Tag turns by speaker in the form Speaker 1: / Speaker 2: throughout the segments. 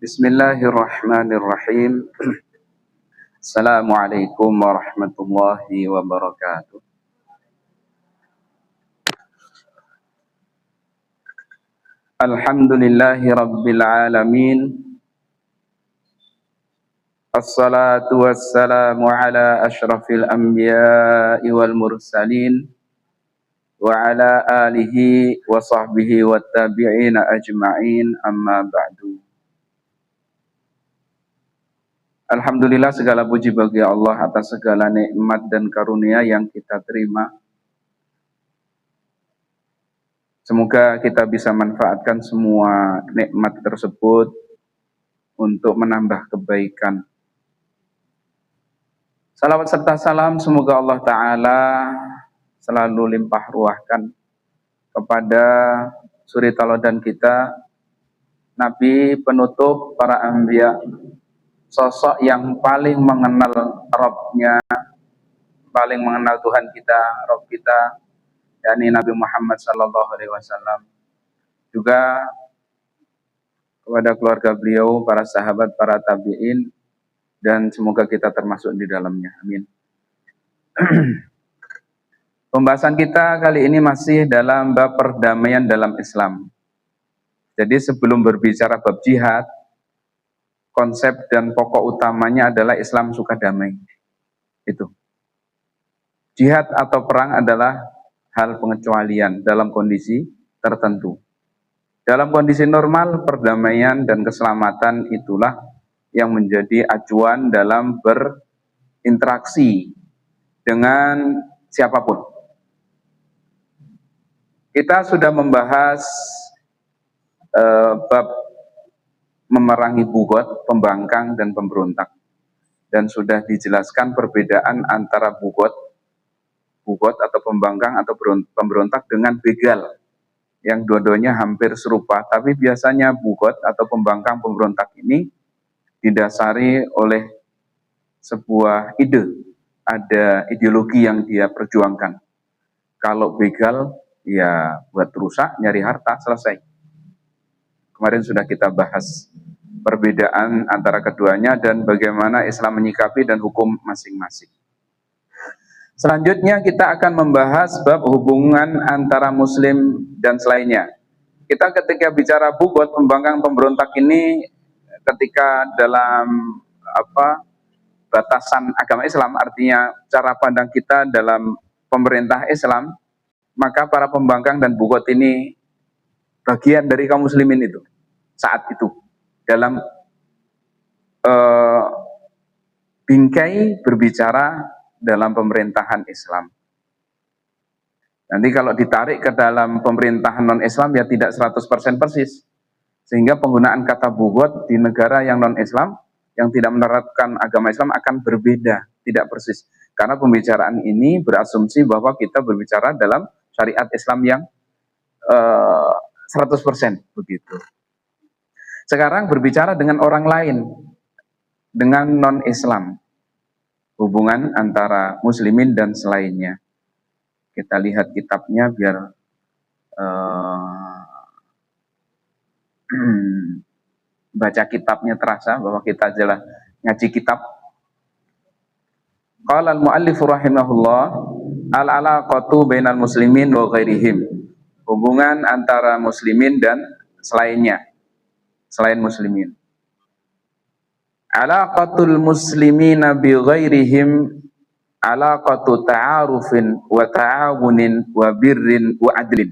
Speaker 1: Bismillahirrahmanirrahim. Assalamualaikum warahmatullahi wabarakatuh. Alhamdulillahi rabbil alamin. Assalatu wassalamu ala ashrafil anbiya'i wal mursalin wa ala alihi wa sahbihi wa tabi'ina ajma'in, amma ba'du. Alhamdulillah, segala puji bagi Allah atas segala nikmat dan karunia yang kita terima. Semoga kita bisa manfaatkan semua nikmat tersebut untuk menambah kebaikan. Salawat serta salam semoga Allah Ta'ala selalu limpah ruahkan kepada suri teladan kita, Nabi penutup para anbiya, sosok yang paling mengenal Rabb-nya, paling mengenal Tuhan kita, Rabb kita, yakni Nabi Muhammad SAW. Juga kepada keluarga beliau, para sahabat, para tabi'in, dan semoga kita termasuk di dalamnya. Amin. Pembahasan kita kali ini masih dalam bab perdamaian dalam Islam. Jadi sebelum berbicara bab jihad, konsep dan pokok utamanya adalah Islam suka damai. Itu. Jihad atau perang adalah hal pengecualian dalam kondisi tertentu. Dalam kondisi normal, perdamaian dan keselamatan itulah yang menjadi acuan dalam berinteraksi dengan siapapun. Kita sudah membahas bab memerangi bugot, pembangkang, dan pemberontak. Dan sudah dijelaskan perbedaan antara bugot atau pembangkang atau pemberontak dengan begal, yang dua-duanya hampir serupa. Tapi biasanya bugot atau pembangkang, pemberontak ini didasari oleh sebuah ide, ada ideologi yang dia perjuangkan. Kalau begal, ya buat rusak, nyari harta, selesai. Kemarin sudah kita bahas perbedaan antara keduanya dan bagaimana Islam menyikapi dan hukum masing-masing. Selanjutnya kita akan membahas bab hubungan antara muslim dan selainnya. Kita ketika bicara bugot, pembangkang, pemberontak ini ketika dalam batasan agama Islam, artinya cara pandang kita dalam pemerintah Islam, maka para pembangkang dan bugot ini bagian dari kaum muslimin itu saat itu dalam bingkai berbicara dalam pemerintahan Islam. Nanti kalau ditarik ke dalam pemerintahan non-Islam ya tidak 100% persis, sehingga penggunaan kata bugot di negara yang non-Islam yang tidak menerapkan agama Islam akan berbeda, tidak persis, karena pembicaraan ini berasumsi bahwa kita berbicara dalam syariat Islam yang 100% begitu. Sekarang berbicara dengan orang lain, dengan non-Islam, hubungan antara muslimin dan selainnya. Kita lihat kitabnya biar baca kitabnya terasa bahwa kita adalah ngaji kitab. Qala al-muallif rahimahullah, al-alaqatu bainal muslimin wa ghairihim. Hubungan antara muslimin dan selainnya, selain muslimin. Alaqatul muslimina bi ghairihim alaqatu ta'arufin wa ta'awunin wa birrin wa adlin.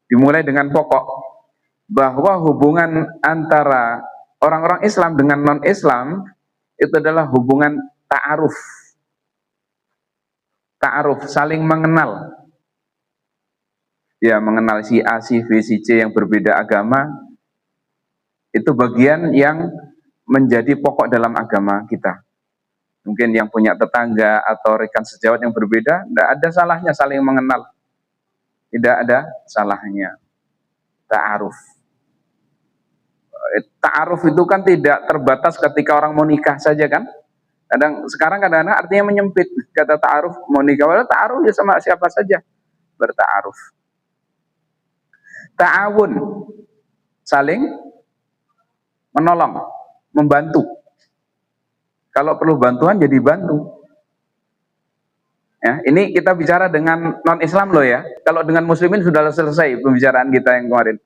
Speaker 1: Dimulai dengan pokok bahwa hubungan antara orang-orang Islam dengan non-Islam itu adalah hubungan ta'aruf. Ta'aruf, saling mengenal. Ya, mengenal si A, si B, si C yang berbeda agama. Itu bagian yang menjadi pokok dalam agama kita. Mungkin yang punya tetangga atau rekan sejawat yang berbeda, tidak ada salahnya saling mengenal. Tidak ada salahnya. Ta'aruf. Ta'aruf itu kan tidak terbatas ketika orang mau nikah saja kan. Sekarang kadang-kadang artinya menyempit. Kata ta'aruf, mau nikah, padahal ta'aruf ya sama siapa saja berta'aruf. Ta'awun, saling menolong, membantu. Kalau perlu bantuan jadi bantu. Ya, ini kita bicara dengan non-Islam loh ya. Kalau dengan muslimin sudah selesai pembicaraan kita yang kemarin.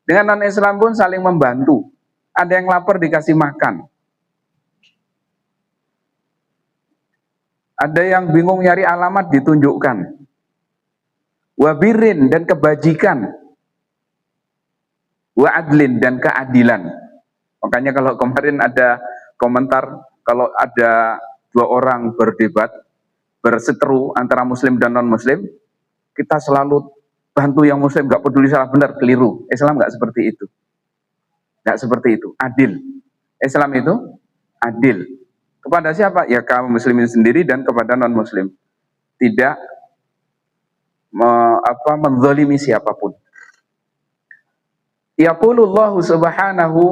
Speaker 1: Dengan non-Islam pun saling membantu. Ada yang lapar dikasih makan. Ada yang bingung nyari alamat ditunjukkan. Wabirin dan kebajikan. Wa'adlin dan keadilan. Makanya kalau kemarin ada komentar, kalau ada dua orang berdebat, berseteru antara muslim dan non-muslim, kita selalu bantu yang muslim, gak peduli salah benar, keliru. Islam gak seperti itu. Gak seperti itu, adil. Islam itu adil. Kepada siapa? Ya kaum muslimin sendiri dan kepada non-muslim. Tidak menzalimi siapapun. Yaqulullahu subhanahu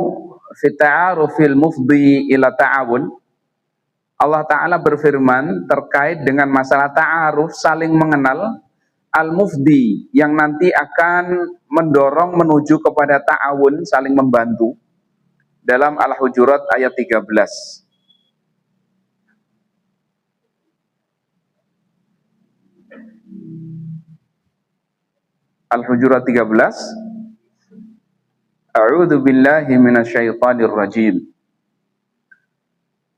Speaker 1: fi ta'arufil mufdi ila ta'awun. Allah Ta'ala berfirman terkait dengan masalah ta'aruf, saling mengenal, al-mufdi, yang nanti akan mendorong menuju kepada ta'awun, saling membantu, dalam Al-Hujurat ayat 13. Al-Hujurat 13. A'udzu billahi minasyaitonir rajim.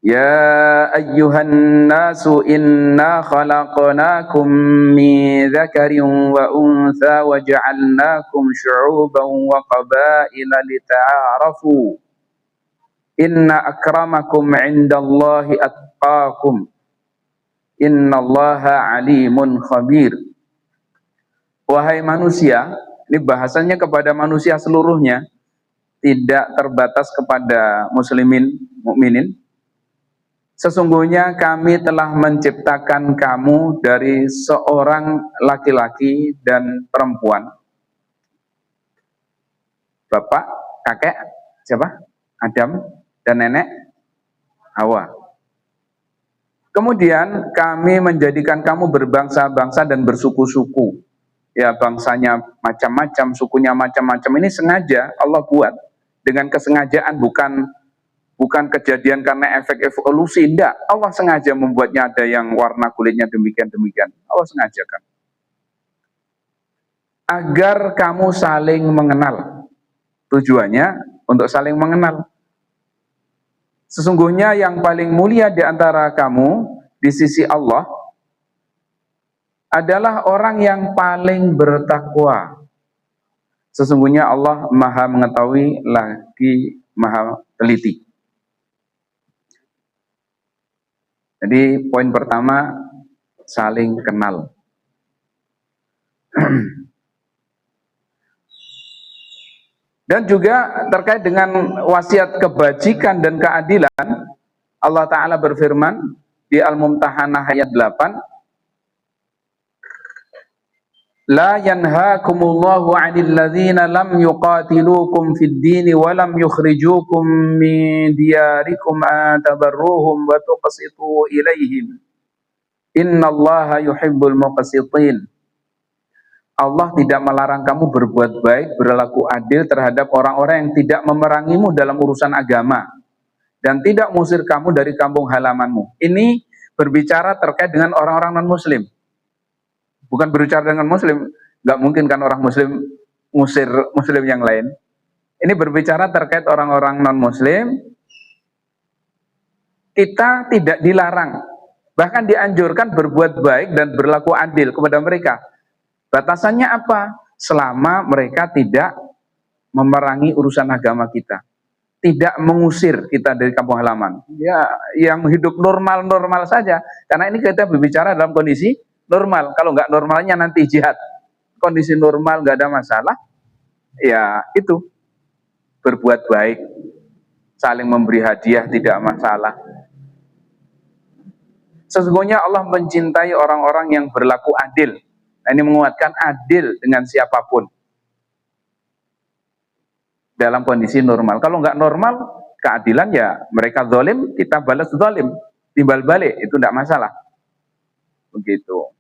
Speaker 1: Ya ayyuhan nasu inna khalaqnakum min dzakarin wa untha wa ja'alnakum syu'uban wa qabaila lita'arafu. Inna akramakum 'indallahi atqakum. Innallaha 'alimun khabir. Wahai manusia, ini bahasanya kepada manusia seluruhnya, tidak terbatas kepada muslimin, mukminin. Sesungguhnya kami telah menciptakan kamu dari seorang laki-laki dan perempuan. Bapak, kakek, siapa? Adam, dan nenek Hawa. Kemudian kami menjadikan kamu berbangsa-bangsa dan bersuku-suku. Ya, bangsanya macam-macam, sukunya macam-macam. Ini sengaja Allah buat dengan kesengajaan, bukan kejadian karena efek evolusi, tidak. Allah sengaja membuatnya, ada yang warna kulitnya demikian-demikian. Allah sengajakan. Agar kamu saling mengenal. Tujuannya untuk saling mengenal. Sesungguhnya yang paling mulia di antara kamu di sisi Allah adalah orang yang paling bertakwa. Sesungguhnya Allah Maha mengetahui lagi Maha teliti. Jadi poin pertama, saling kenal. Dan juga terkait dengan wasiat kebajikan dan keadilan, Allah Ta'ala berfirman di Al-Mumtahanah ayat 8, La yanhaakumullahu 'anil ladzina lam yuqatilukum fid din wa lam yukhrijukum min diyarikum an tabarruhum wa tuqsitu ilaihim. Innallaha yuhibbul muqsitin. Allah tidak melarang kamu berbuat baik, berlaku adil terhadap orang-orang yang tidak memerangimu dalam urusan agama dan tidak mengusir kamu dari kampung halamanmu. Ini berbicara terkait dengan orang-orang non-muslim. Bukan berbicara dengan muslim, nggak mungkin kan orang muslim ngusir muslim yang lain. Ini berbicara terkait orang-orang non-muslim. Kita tidak dilarang, bahkan dianjurkan berbuat baik dan berlaku adil kepada mereka. Batasannya apa? Selama mereka tidak memerangi urusan agama kita, tidak mengusir kita dari kampung halaman. Ya, yang hidup normal-normal saja. Karena ini kita berbicara dalam kondisi normal. Kalau nggak normalnya nanti jihad. Kondisi normal nggak ada masalah. Ya itu, berbuat baik, saling memberi hadiah tidak masalah. Sesungguhnya Allah mencintai orang-orang yang berlaku adil. Nah, ini menguatkan adil dengan siapapun dalam kondisi normal. Kalau nggak normal, keadilan ya mereka zalim, kita balas zalim, timbal balik, itu tidak masalah. Begitu.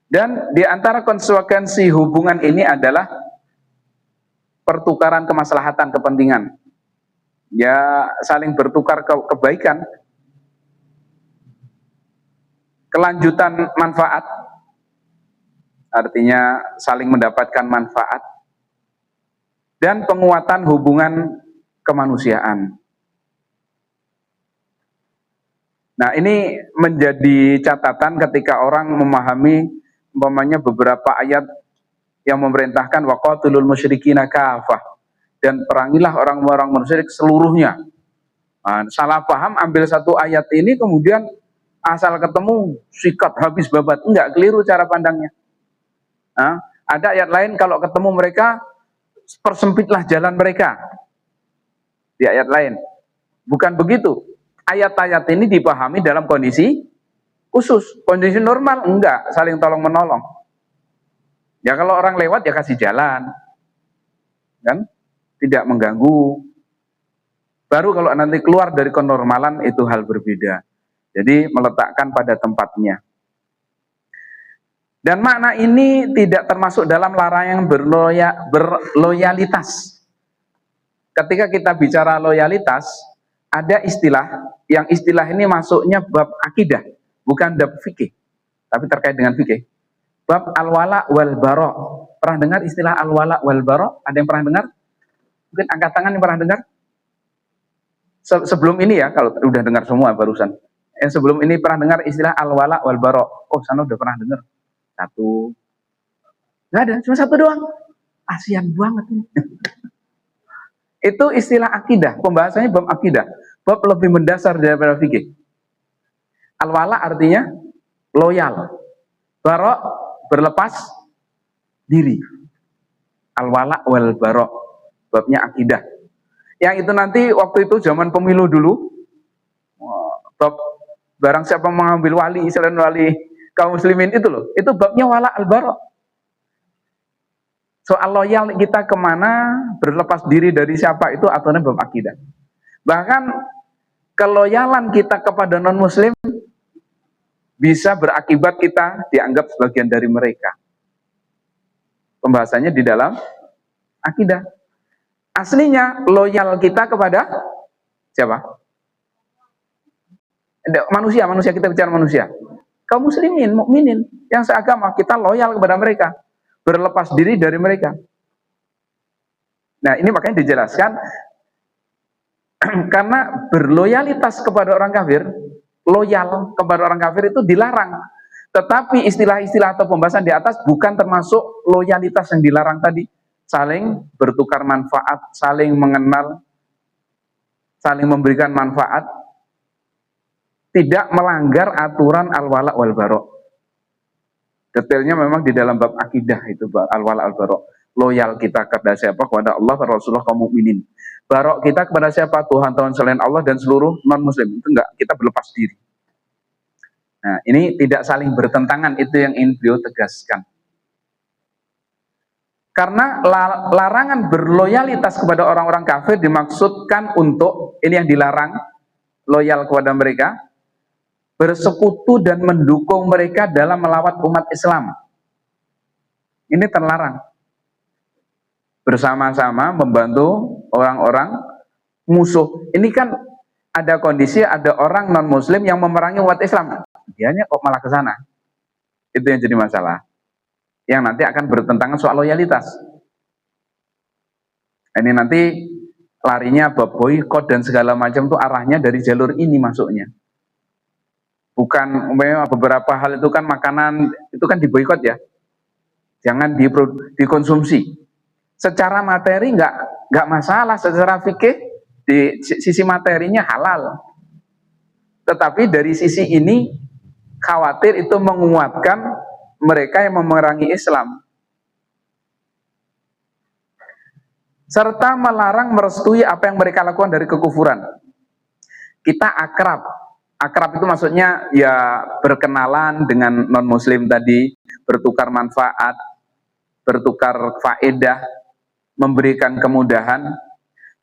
Speaker 1: Dan di antara konsekuensi hubungan ini adalah pertukaran kemaslahatan kepentingan. Ya, saling bertukar kebaikan, kelanjutan manfaat, artinya saling mendapatkan manfaat, dan penguatan hubungan kemanusiaan. Nah, ini menjadi catatan ketika orang memahami umpamanya beberapa ayat yang memerintahkan waqatilul musyrikina kafah, dan perangilah orang-orang musyrik seluruhnya. Nah, salah paham ambil satu ayat ini kemudian asal ketemu sikat habis babat. Enggak, keliru cara pandangnya. Nah, ada ayat lain kalau ketemu mereka persempitlah jalan mereka. Di ayat lain bukan begitu. Ayat-ayat ini dipahami dalam kondisi khusus. Kondisi normal enggak, saling tolong menolong. Ya kalau orang lewat ya kasih jalan, kan? Tidak mengganggu. Baru kalau nanti keluar dari kenormalan itu hal berbeda. Jadi meletakkan pada tempatnya. Dan makna ini tidak termasuk dalam larangan berloyalitas. Ketika kita bicara loyalitas, ada istilah, yang istilah ini masuknya bab akidah, bukan bab fikih, tapi terkait dengan fikih. Bab al-wala wal bara. Pernah dengar istilah al-wala wal bara? Ada yang pernah dengar? Mungkin angkat tangan yang pernah dengar? Sebelum ini ya, kalau udah dengar semua barusan. Sebelum ini pernah dengar istilah al-wala wal bara? Oh, sana udah pernah dengar. Satu. Nggak ada, cuma satu doang. Asian banget ini. Itu istilah akidah, pembahasannya bab akidah. Bab lebih mendasar daripada fikih. Al-wala artinya loyal. Bara berlepas diri. Al-wala wal bara. Babnya akidah. Yang itu nanti waktu itu zaman pemilu dulu, bab barang siapa mengambil wali selain wali kaum muslimin itu loh, itu babnya wala al-bara. Soal loyal kita kemana, berlepas diri dari siapa, itu aturannya bab akidah. Bahkan keloyalan kita kepada non-muslim bisa berakibat kita dianggap sebagian dari mereka. Pembahasannya di dalam akidah. Aslinya loyal kita kepada siapa? Manusia kita bicara manusia. Kaum muslimin, mukminin yang seagama, kita loyal kepada mereka, berlepas diri dari mereka. Nah, ini makanya dijelaskan karena berloyalitas kepada orang kafir, loyal kepada orang kafir itu dilarang. Tetapi istilah-istilah atau pembahasan di atas bukan termasuk loyalitas yang dilarang tadi. Saling bertukar manfaat, saling mengenal, saling memberikan manfaat, tidak melanggar aturan al-wala wal bara. Detailnya memang di dalam bab akidah itu, al-wala wal bara. Loyal kita kepada siapa? Kepada Allah, Rasulullah, kaum mukminin. Barok kita kepada siapa? Tuhan selain Allah dan seluruh non-muslim. Itu enggak, kita berlepas diri. Nah, ini tidak saling bertentangan, itu yang ingin beliau tegaskan. Karena larangan berloyalitas kepada orang-orang kafir dimaksudkan untuk, ini yang dilarang, loyal kepada mereka, bersekutu dan mendukung mereka dalam melawat umat Islam. Ini terlarang. Bersama-sama membantu orang-orang musuh. Ini kan ada kondisi, ada orang non-muslim yang memerangi umat Islam. Dianya kok malah ke sana. Itu yang jadi masalah. Yang nanti akan bertentangan soal loyalitas. Ini nanti larinya bab boykot dan segala macam itu arahnya dari jalur ini masuknya. Bukan beberapa hal itu kan makanan itu kan diboykot ya. Jangan dikonsumsi. Secara materi nggak masalah, secara fikih di sisi materinya halal. Tetapi dari sisi ini khawatir itu menguatkan mereka yang memerangi Islam, serta melarang merestui apa yang mereka lakukan dari kekufuran. Kita akrab itu maksudnya ya berkenalan dengan non-muslim tadi, bertukar manfaat, bertukar faedah, memberikan kemudahan,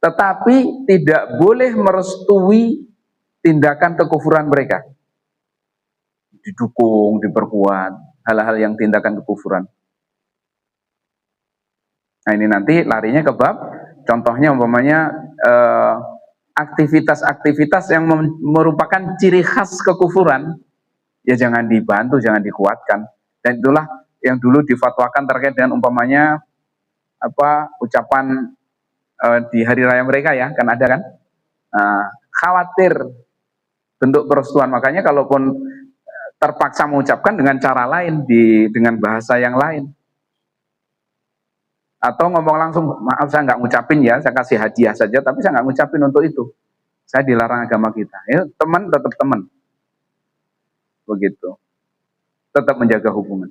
Speaker 1: tetapi tidak boleh merestui tindakan kekufuran mereka. Didukung, diperkuat. hal-hal yang tindakan kekufuran. Nah ini nanti larinya ke bab, contohnya umpamanya aktivitas-aktivitas yang merupakan ciri khas kekufuran, ya jangan dibantu, jangan dikuatkan. Dan itulah yang dulu difatwakan terkait dengan umpamanya ucapan di hari raya mereka ya, kan ada kan? Khawatir bentuk perestuan, makanya kalaupun terpaksa mengucapkan dengan cara lain, dengan bahasa yang lain. Atau ngomong langsung, maaf saya nggak ngucapin ya, saya kasih hadiah saja, tapi saya nggak ngucapin untuk itu. Saya dilarang agama kita. Ya, teman tetap teman. Begitu. Tetap menjaga hubungan.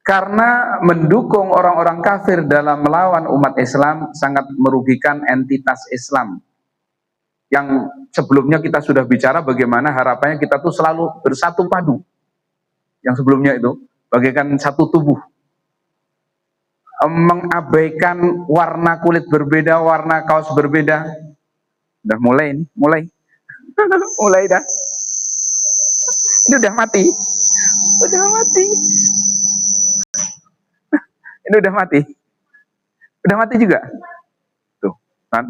Speaker 1: Karena mendukung orang-orang kafir dalam melawan umat Islam sangat merugikan entitas Islam. Yang sebelumnya kita sudah bicara bagaimana harapannya kita tuh selalu bersatu padu. Yang sebelumnya itu, bagaikan satu tubuh. Mengabaikan warna kulit berbeda, warna kaos berbeda. Udah mulai ini, mulai dah. Ini udah mati, ini udah mati juga. Tuh kan,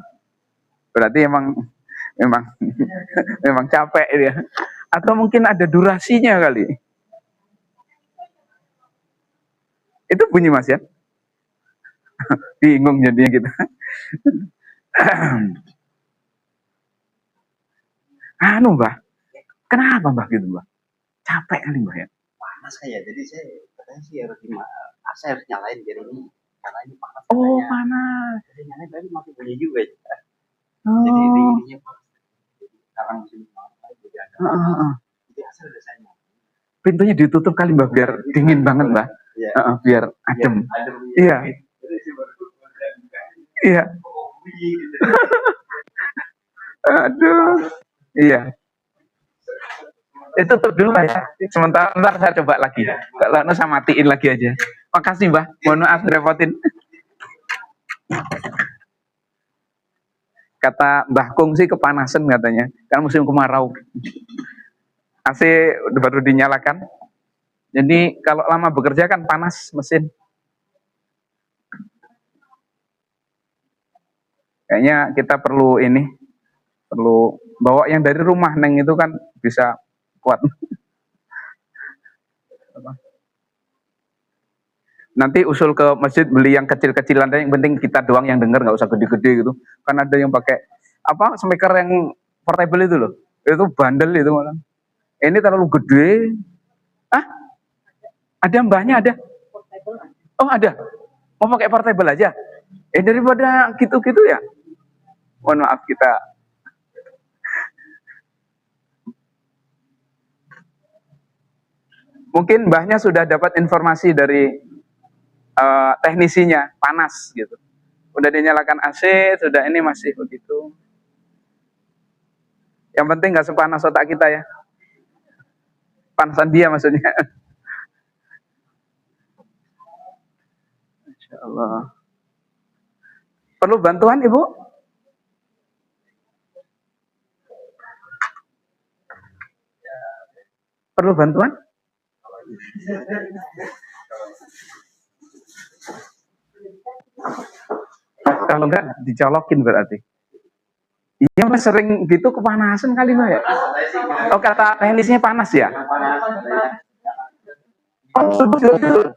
Speaker 1: berarti memang capek dia. Atau mungkin ada durasinya kali. Itu bunyi Mas ya? Bingung jadinya kita. Mbah, kenapa Mbah gitu Mbah? Capek kali Mbah ya?
Speaker 2: Panas kayak, jadi saya katanya sih saya harus nyalain biar ini, karena ini panas.
Speaker 1: Oh panas.
Speaker 2: Jadi nyalain tapi masih bunyi juga ya. Jadi ininya karena musim panas jadi ada. Jadi asal udah saya nyalain.
Speaker 1: Pintunya ditutup kali Mbah biar dingin banget Mbah. Biar adem. Iya. Iya. Aduh. Iya. Itu tutup dulu Mbah ya. Sementara ntar saya coba lagi. Kalau saya matiin lagi aja. Makasih Mbah. Mohon maaf repotin. Kata Mbah Kung sih kepanasan katanya. Kan musim kemarau. AC baru dinyalakan. Jadi kalau lama bekerja kan panas mesin. Kayaknya kita perlu bawa yang dari rumah Neng itu kan bisa kuat. Nanti usul ke masjid beli yang kecil-kecilan, yang penting kita doang yang denger, nggak usah gede-gede gitu. Kan ada yang pakai speaker yang portable itu loh. Itu bandel itu malah. Ini terlalu gede. Ada mbahnya ada. Oh ada. Mau pakai portable aja. Daripada gitu-gitu ya. Mohon maaf kita. Mungkin mbahnya sudah dapat informasi dari teknisinya, panas gitu. Udah dinyalakan AC, sudah ini masih begitu. Yang penting nggak sepanas otak kita ya. Panasan dia maksudnya. Insya Allah. Perlu bantuan Ibu? Perlu bantuan? Kalau enggak dicolokin berarti. Iya Mas, sering gitu kepanasan kali Mbak ya? Oh kata teknisnya panas ya? Oh betul.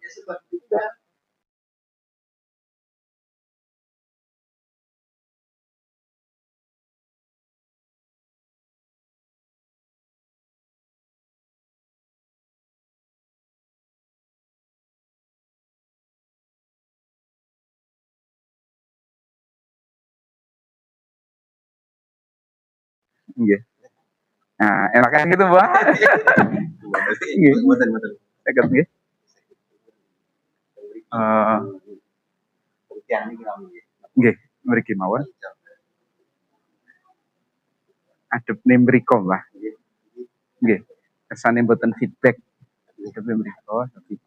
Speaker 1: Iya. Nah, enakan gitu, Mbak. Nggih. Mboten. Saged nggih. Nggih, mriki mawon. Adepne mriko, Mbah. Nggih. Kersane mboten feedback. Adepe mriko tapi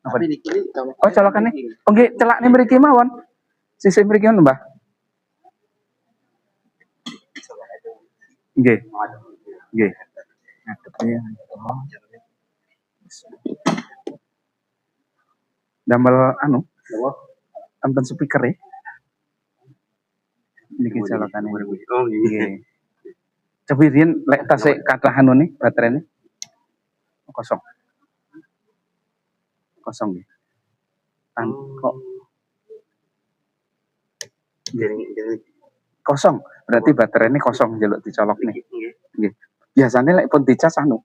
Speaker 1: apa niki? Oh, colokane. Oh nggih, celakne mriki mawon. Sisih mriki ngono, Mbah. Nggih. Nggih. Ngadepnya Damel anu,
Speaker 2: Apa?
Speaker 1: enten speaker ya. Niki colokane.
Speaker 2: Oh iya.
Speaker 1: Nggih. Coba riyen lek tasik kathah anu nih baterainya. Kosong. Kosong nggih. Kok
Speaker 2: Jadi
Speaker 1: kosong. Berarti baterainya kosong njaluk dicolok nih. Nggih. Biasanya lek pun dicas anu.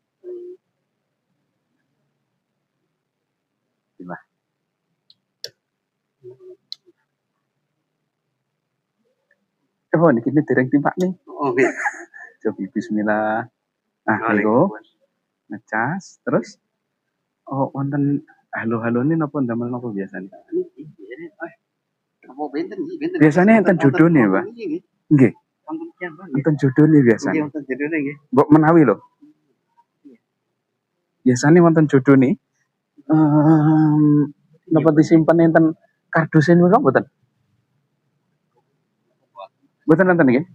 Speaker 1: Gimana? Oh, niki dereng timpak nih.
Speaker 2: Oh iya.
Speaker 1: Coba bismillah. Nah, niku ngecas terus wonten halo-halo ini napa ndamel napa biasanya? Biasanya enten judone, Pak. Nggih. Enten judone biasanya.
Speaker 2: Enten judone nggih.
Speaker 1: Mbok menawi lho. Biasanya wonten judone. Napa disimpen enten kardusé niku mboten? Mboten nonton nggih.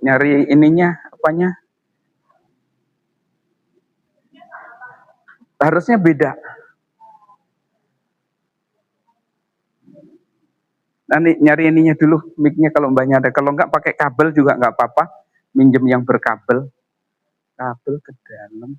Speaker 1: Nyari ininya apanya? Harusnya beda. Nanti nyari ininya dulu, mic-nya kalau mbaknya ada. Kalau enggak pakai kabel juga enggak apa-apa. Minjem yang berkabel. Kabel ke dalam.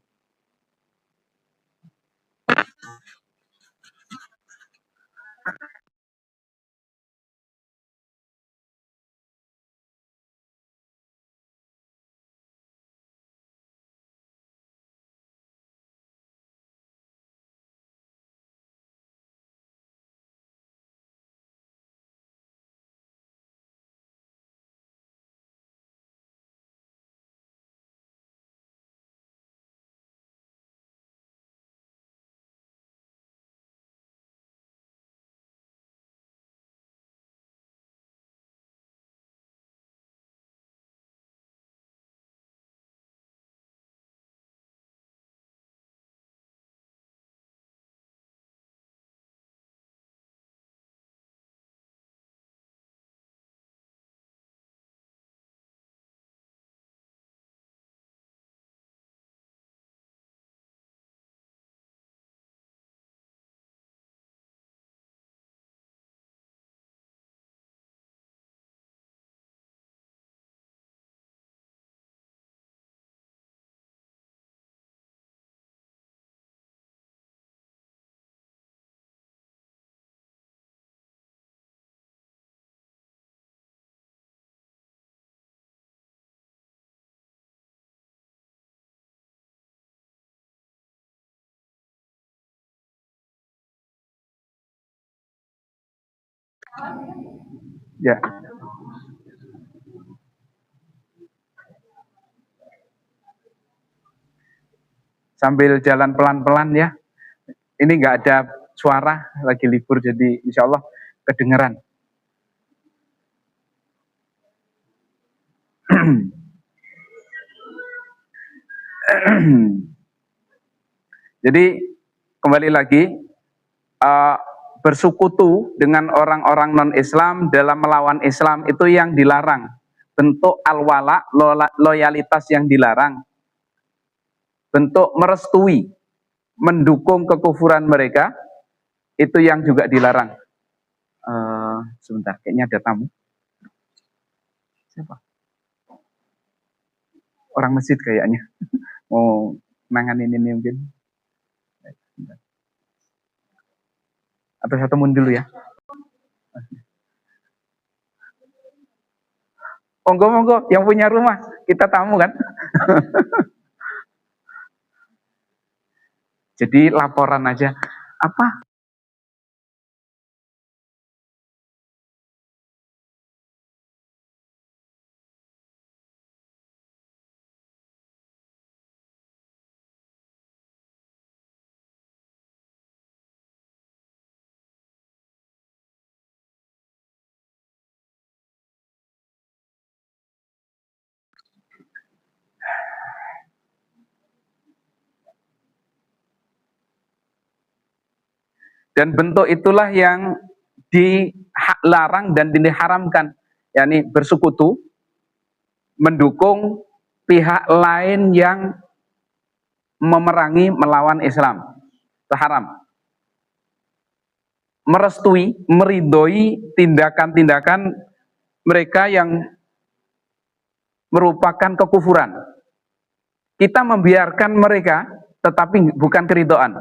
Speaker 1: Ya. Sambil jalan pelan-pelan ya. Ini nggak ada suara, lagi libur jadi insya Allah kedengeran. Jadi kembali lagi bersekutu dengan orang-orang non-Islam dalam melawan Islam itu yang dilarang. Bentuk al-wala, loyalitas yang dilarang. Bentuk merestui, mendukung kekufuran mereka, itu yang juga dilarang. Sebentar, kayaknya ada tamu. Siapa? Orang masjid kayaknya. Mau nanganin ini mungkin. Atau saya temuin dulu ya. Monggo, yang punya rumah, kita tamu kan. Jadi laporan aja. Apa? Dan bentuk itulah yang dilarang dan diharamkan. yakni bersekutu, mendukung pihak lain yang memerangi melawan Islam. Itu haram. Merestui, meridhoi tindakan-tindakan mereka yang merupakan kekufuran. Kita membiarkan mereka, tetapi bukan keridhaan.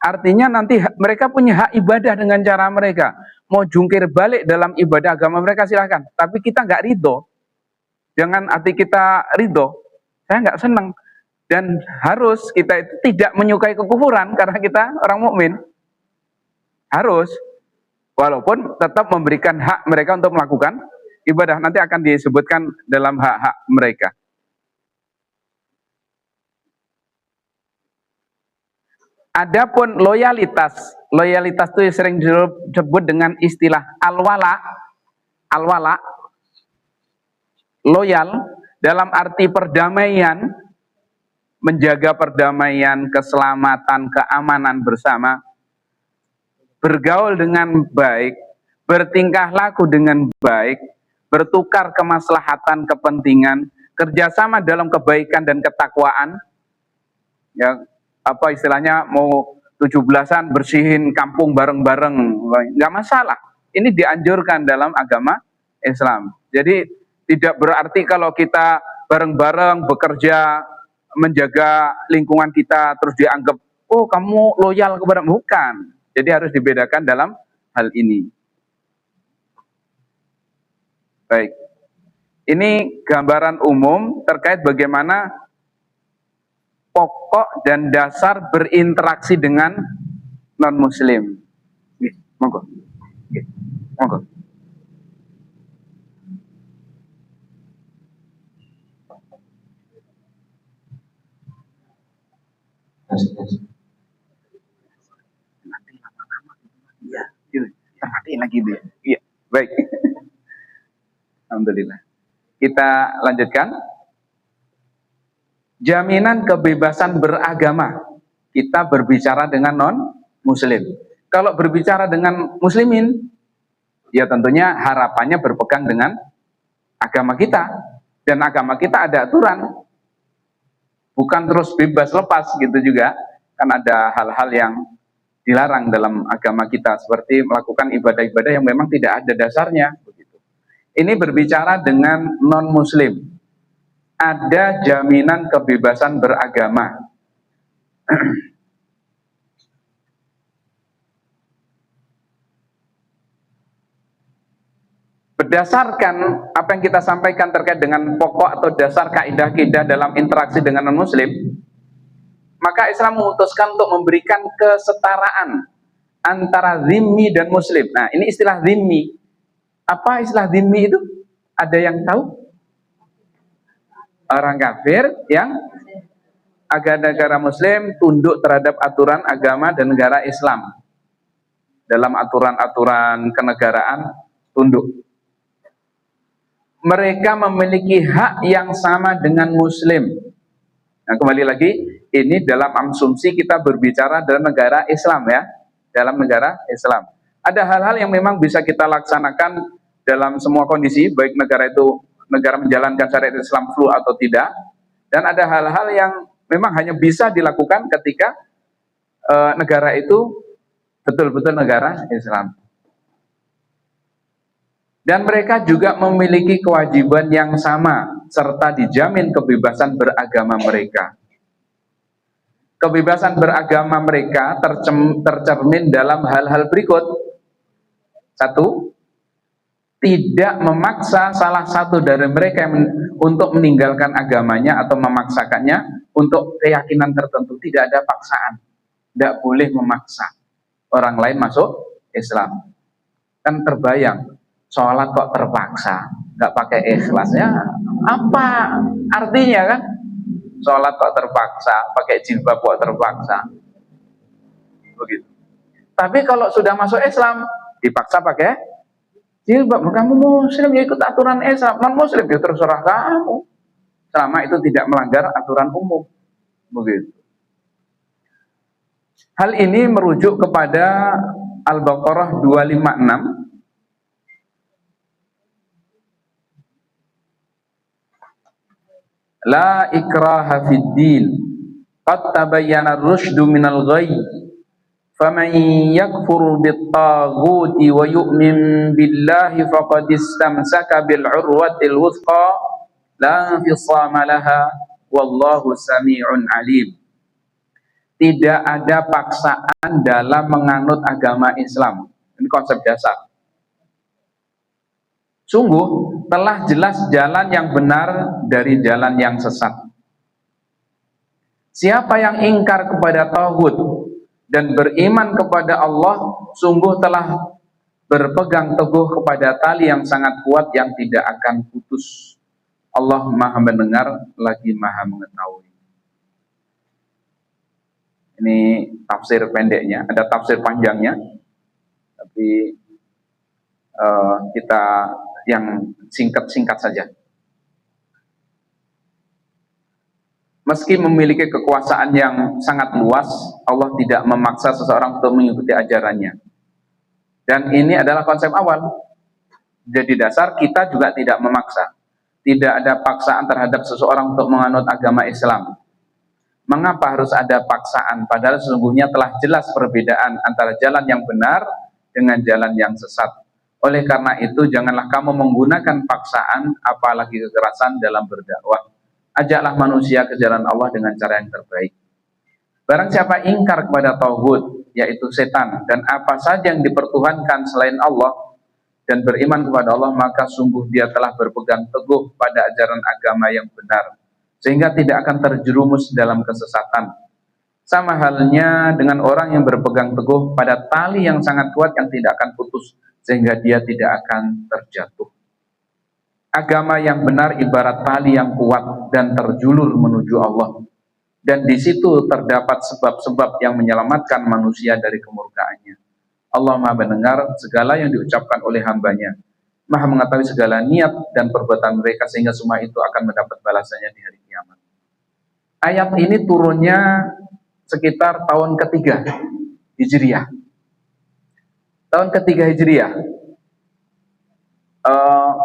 Speaker 1: Artinya nanti mereka punya hak ibadah dengan cara mereka. Mau jungkir balik dalam ibadah agama mereka silahkan. Tapi kita nggak ridho. Jangan hati kita ridho. Saya nggak senang. Dan harus kita itu tidak menyukai kekufuran karena kita orang mukmin. Harus. Walaupun tetap memberikan hak mereka untuk melakukan ibadah. Nanti akan disebutkan dalam hak-hak mereka. Adapun loyalitas itu sering disebut dengan istilah al-wala, loyal dalam arti perdamaian, menjaga perdamaian, keselamatan, keamanan bersama, bergaul dengan baik, bertingkah laku dengan baik, bertukar kemaslahatan, kepentingan, kerjasama dalam kebaikan dan ketakwaan, ya. Apa istilahnya, mau 17-an bersihin kampung bareng-bareng, nggak masalah. Ini dianjurkan dalam agama Islam. Jadi tidak berarti kalau kita bareng-bareng bekerja menjaga lingkungan kita terus dianggap, oh kamu loyal kepada, bukan. Jadi harus dibedakan dalam hal ini. Baik. Ini gambaran umum terkait bagaimana pokok dan dasar berinteraksi dengan non-muslim. Monggo. Monggo. Nanti lama-lama. Iya, nanti lagi deh. Iya, baik. Alhamdulillah. Kita lanjutkan. Jaminan kebebasan beragama. Kita berbicara dengan non-muslim. Kalau berbicara dengan muslimin, ya tentunya harapannya berpegang dengan agama kita. Dan agama kita ada aturan. Bukan terus bebas lepas gitu juga. Kan ada hal-hal yang dilarang dalam agama kita. Seperti melakukan ibadah-ibadah yang memang tidak ada dasarnya. Ini berbicara dengan non-muslim. Ada jaminan kebebasan beragama. Berdasarkan apa yang kita sampaikan terkait dengan pokok atau dasar kaidah-kaidah dalam interaksi dengan non-muslim, maka Islam memutuskan untuk memberikan kesetaraan antara zimmi dan muslim. Nah, ini istilah zimmi. Apa istilah zimmi itu? Ada yang tahu? Orang kafir yang agar negara muslim tunduk terhadap aturan agama dan negara Islam. Dalam aturan-aturan kenegaraan tunduk. Mereka memiliki hak yang sama dengan muslim. Nah, kembali lagi, ini dalam asumsi kita berbicara dalam negara Islam ya. Dalam negara Islam. Ada hal-hal yang memang bisa kita laksanakan dalam semua kondisi, baik negara itu negara menjalankan syariat Islam flu atau tidak, dan ada hal-hal yang memang hanya bisa dilakukan ketika negara itu betul-betul negara Islam. Dan mereka juga memiliki kewajiban yang sama serta dijamin kebebasan beragama mereka. Kebebasan beragama mereka tercermin dalam hal-hal berikut. 1. Tidak memaksa salah satu dari mereka untuk meninggalkan agamanya atau memaksakannya untuk keyakinan tertentu. Tidak ada paksaan. Tidak boleh memaksa orang lain masuk Islam. Kan terbayang, sholat kok terpaksa, nggak pakai ikhlas ya? Apa artinya kan? Sholat kok terpaksa, pakai jilbab kok terpaksa. Begitu. Tapi kalau sudah masuk Islam, dipaksa pakai jilbab. Kamu muslim ya ikut aturan Islam, non muslim ya terserah kamu. Selama itu tidak melanggar aturan umum. Begitu. Hal ini merujuk kepada Al-Baqarah 256. La ikraha fid din. Qad tabayyana ar-rusydu minal ghayy. Faman yakfur bit-taghuti wa yu'min billahi faqad istamsaka bil 'urwatil wuthqa la infisama laha wallahu sami'un alim. Tidak ada paksaan dalam menganut agama Islam. Ini konsep dasar. Sungguh telah jelas jalan yang benar dari jalan yang sesat. Siapa yang ingkar kepada tauhid dan beriman kepada Allah, sungguh telah berpegang teguh kepada tali yang sangat kuat yang tidak akan putus. Allah Maha mendengar lagi Maha mengetahui. Ini tafsir pendeknya, ada tafsir panjangnya, tapi kita yang singkat-singkat saja. Meski memiliki kekuasaan yang sangat luas, Allah tidak memaksa seseorang untuk mengikuti ajarannya. Dan ini adalah konsep awal. Jadi dasar kita juga tidak memaksa. Tidak ada paksaan terhadap seseorang untuk menganut agama Islam. Mengapa harus ada paksaan? Padahal sesungguhnya telah jelas perbedaan antara jalan yang benar dengan jalan yang sesat. Oleh karena itu, janganlah kamu menggunakan paksaan, apalagi kekerasan dalam berdakwah. Ajaklah manusia ke jalan Allah dengan cara yang terbaik. Barang siapa ingkar kepada tauhid, yaitu setan, dan apa saja yang dipertuhankan selain Allah, dan beriman kepada Allah, maka sungguh dia telah berpegang teguh pada ajaran agama yang benar, sehingga tidak akan terjerumus dalam kesesatan. Sama halnya dengan orang yang berpegang teguh pada tali yang sangat kuat yang tidak akan putus, sehingga dia tidak akan terjatuh. Agama yang benar ibarat tali yang kuat dan terjulur menuju Allah. Dan di situ terdapat sebab-sebab yang menyelamatkan manusia dari kemurkaannya. Allah Maha mendengar segala yang diucapkan oleh hambanya. Maha mengetahui segala niat dan perbuatan mereka, sehingga semua itu akan mendapat balasannya di hari kiamat. Ayat ini turunnya sekitar tahun ketiga Hijriah. Tahun ketiga Hijriah.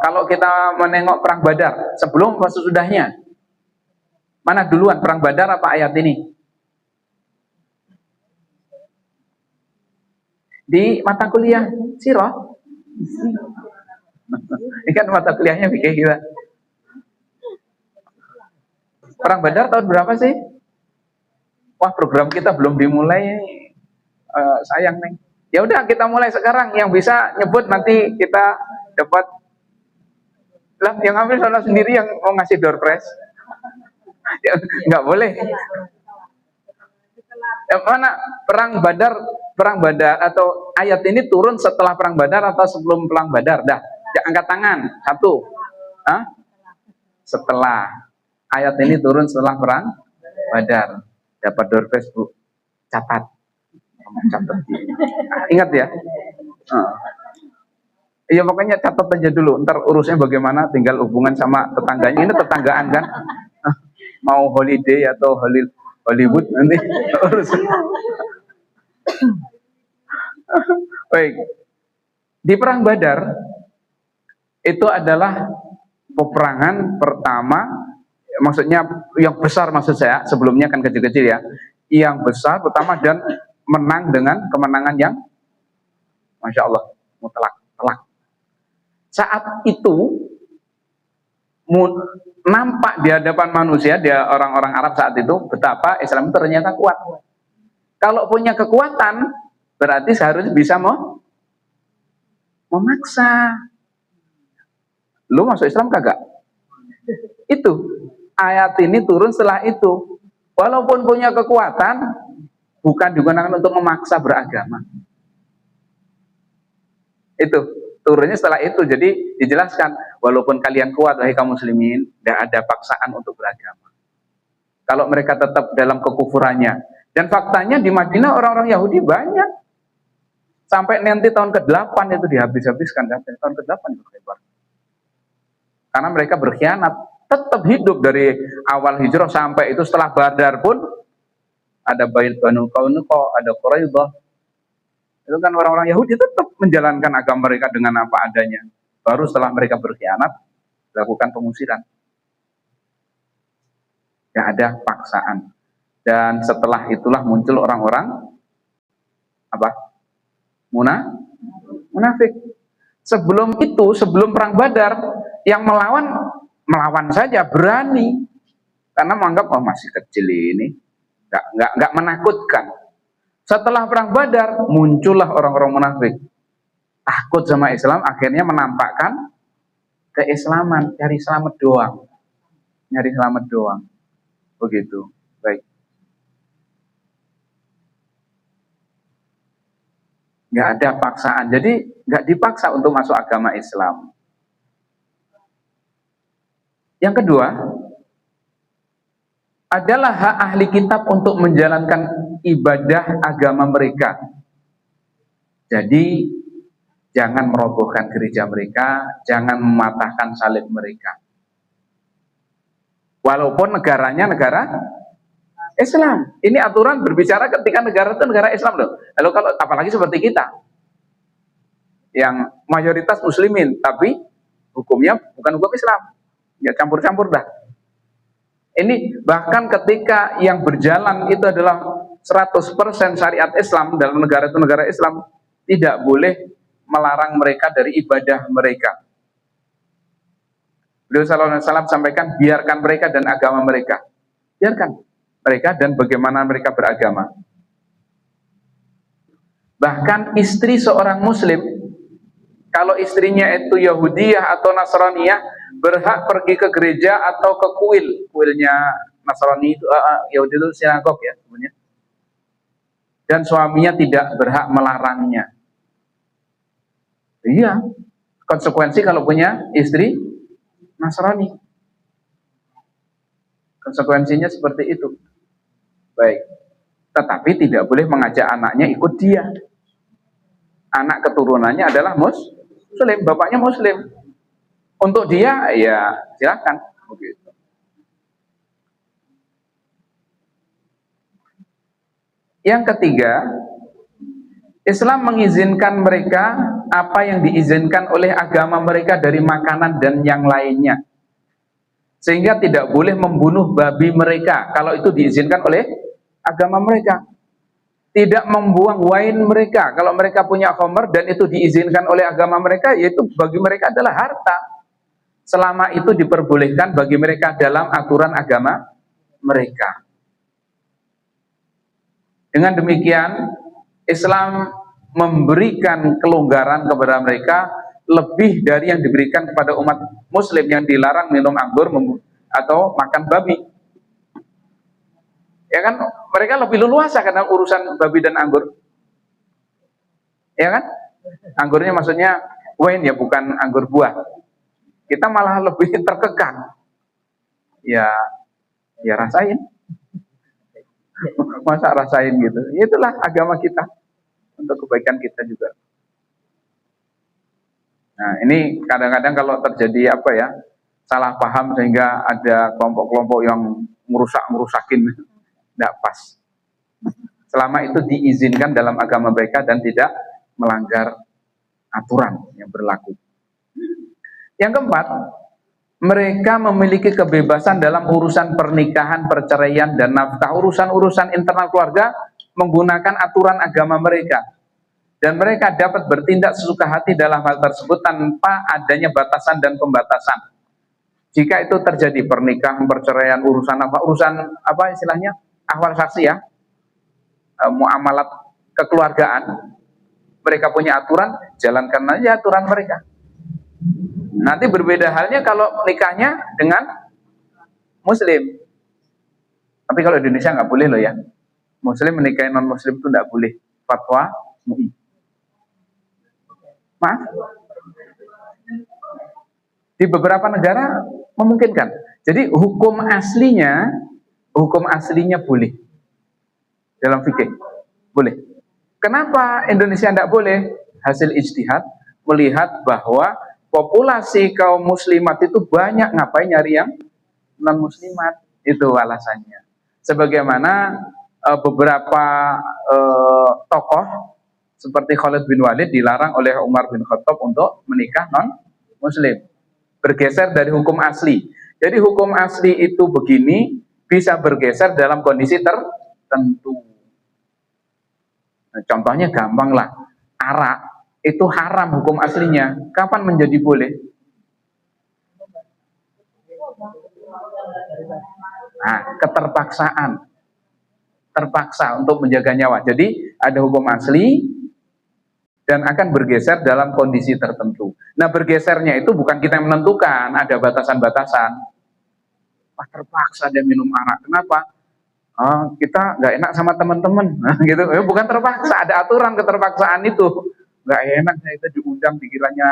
Speaker 1: Kalau kita menengok perang Badar, sebelum atau sesudahnya, mana duluan, perang Badar apa ayat ini? Di mata kuliah sirah. Ini kan mata kuliahnya fikih kita. Perang Badar tahun berapa sih? Wah, program kita belum dimulai. Sayang nih. Ya udah, kita mulai sekarang. Yang bisa nyebut nanti kita dapat. Lah, yang ambil salah sendiri yang mau ngasih door prize. Ya, nggak boleh. Mana perang Badar atau ayat ini turun setelah perang Badar atau sebelum perang Badar? Dah, ya, angkat tangan. Satu. Hah? Setelah. Ayat ini turun setelah perang Badar. Dapat door prize, Bu. Catat. Catat. Ingat ya. Iya, pokoknya catat aja dulu. Ntar urusnya bagaimana, tinggal hubungan sama tetangganya. Ini tetanggaan kan? Mau holiday atau Hollywood nanti urus. Baik. Di perang Badar itu adalah peperangan pertama, maksudnya yang besar, maksud saya, sebelumnya kan kecil-kecil ya. Yang besar pertama dan menang dengan kemenangan yang Masya Allah, mutlak, telak. Saat itu nampak di hadapan manusia, dia orang-orang Arab saat itu, betapa Islam itu ternyata kuat. Kalau punya kekuatan, berarti seharusnya bisa memaksa. Lu masuk Islam kagak? Itu ayat ini turun setelah itu. Walaupun punya kekuatan, bukan digunakan untuk memaksa beragama. Itu turunnya setelah itu. Jadi dijelaskan, walaupun kalian kuat wahai kaum muslimin, tidak ada paksaan untuk beragama. Kalau mereka tetap dalam kekufurannya. Dan faktanya di Madinah orang-orang Yahudi banyak. Sampai nanti tahun ke-8 itu dihabis-habiskan. Tahun ke-8 itu Khaybar. Karena mereka berkhianat. Tetap hidup dari awal hijrah sampai itu setelah Badar pun ada Banu Qainuqa, ada Quraidah. Itu kan orang-orang Yahudi tetap menjalankan agama mereka dengan apa adanya. Baru setelah mereka berkhianat, lakukan pengusiran. Nggak ada paksaan. Dan setelah itulah muncul orang-orang apa? Munafik. Sebelum itu, sebelum perang Badar, yang melawan saja, berani, karena menganggap masih kecil ini, nggak menakutkan. Setelah perang Badar, muncullah orang-orang munafik, takut sama Islam, akhirnya menampakkan keislaman, nyari selamat doang, begitu. Baik. Nggak ada paksaan, jadi nggak dipaksa untuk masuk agama Islam. Yang kedua, adalah hak ahli kitab untuk menjalankan ibadah agama mereka. Jadi jangan merobohkan gereja mereka, jangan mematahkan salib mereka. Walaupun negaranya negara Islam. Ini aturan berbicara ketika negara itu negara Islam loh. Lalu kalau apalagi seperti kita yang mayoritas muslimin tapi hukumnya bukan hukum Islam. Ya campur-campur dah. Ini bahkan ketika yang berjalan itu adalah 100% syariat Islam dalam negara itu negara Islam, tidak boleh melarang mereka dari ibadah mereka. Beliau sallallahu alaihi wasallam sampaikan, biarkan mereka dan agama mereka. Biarkan mereka dan bagaimana mereka beragama. Bahkan istri seorang muslim, kalau istrinya itu Yahudiyah atau Nasraniyah, berhak pergi ke gereja atau ke kuilnya Nasrani itu, Yahudi itu sinagog ya sebenarnya. Dan suaminya tidak berhak melarangnya. Iya, konsekuensi kalau punya istri Nasrani. Konsekuensinya seperti itu. Baik. Tetapi tidak boleh mengajak anaknya ikut dia. Anak keturunannya adalah muslim, bapaknya muslim. Untuk dia, ya silakan. Begitu. Yang ketiga, Islam mengizinkan mereka apa yang diizinkan oleh agama mereka dari makanan dan yang lainnya. Sehingga tidak boleh membunuh babi mereka kalau itu diizinkan oleh agama mereka. Tidak membuang wine mereka kalau mereka punya khamr dan itu diizinkan oleh agama mereka, yaitu bagi mereka adalah harta. Selama itu diperbolehkan bagi mereka dalam aturan agama mereka. Dengan demikian, Islam memberikan kelonggaran kepada mereka lebih dari yang diberikan kepada umat muslim yang dilarang minum anggur atau makan babi. Ya kan, mereka lebih leluasa karena urusan babi dan anggur. Ya kan? Anggurnya maksudnya wine ya, bukan anggur buah. Kita malah lebih terkekang. Ya rasain. Masa rasain gitu. Itulah agama kita. Untuk kebaikan kita juga. Nah, ini kadang-kadang kalau terjadi salah paham sehingga ada kelompok-kelompok yang merusakin, tidak pas. Selama itu diizinkan dalam agama mereka dan tidak melanggar aturan yang berlaku. Yang keempat, mereka memiliki kebebasan dalam urusan pernikahan, perceraian, dan nafkah. Urusan-urusan internal keluarga menggunakan aturan agama mereka. Dan mereka dapat bertindak sesuka hati dalam hal tersebut tanpa adanya batasan dan pembatasan. Jika itu terjadi pernikahan, perceraian, urusan istilahnya? Ahwal saksi ya. Muamalat kekeluargaan. Mereka punya aturan, jalankan aja aturan mereka. Nanti berbeda halnya kalau nikahnya dengan muslim. Tapi kalau di Indonesia nggak boleh loh ya. Muslim menikahi non-muslim itu nggak boleh. Fatwa MUI. Maaf. Di beberapa negara memungkinkan. Jadi hukum aslinya boleh. Dalam fikih. Boleh. Kenapa Indonesia tidak boleh? Hasil ijtihad melihat bahwa populasi kaum muslimat itu banyak, ngapain nyari yang non-muslimat? Itu alasannya. Sebagaimana beberapa tokoh seperti Khalid bin Walid dilarang oleh Umar bin Khattab untuk menikah non-muslim. Bergeser dari hukum asli. Jadi hukum asli itu begini, bisa bergeser dalam kondisi tertentu. Nah, contohnya gampang lah, arak itu haram hukum aslinya, kapan menjadi boleh? Nah, keterpaksaan, terpaksa untuk menjaga nyawa. Jadi ada hukum asli dan akan bergeser dalam kondisi tertentu. Nah, bergesernya itu bukan kita yang menentukan, ada batasan-batasan. Wah, terpaksa dia minum arak. Kenapa? Kita nggak enak sama teman-teman, nah, gitu. Bukan terpaksa, ada aturan keterpaksaan itu. Nggak enak, saya itu diundang, dikiranya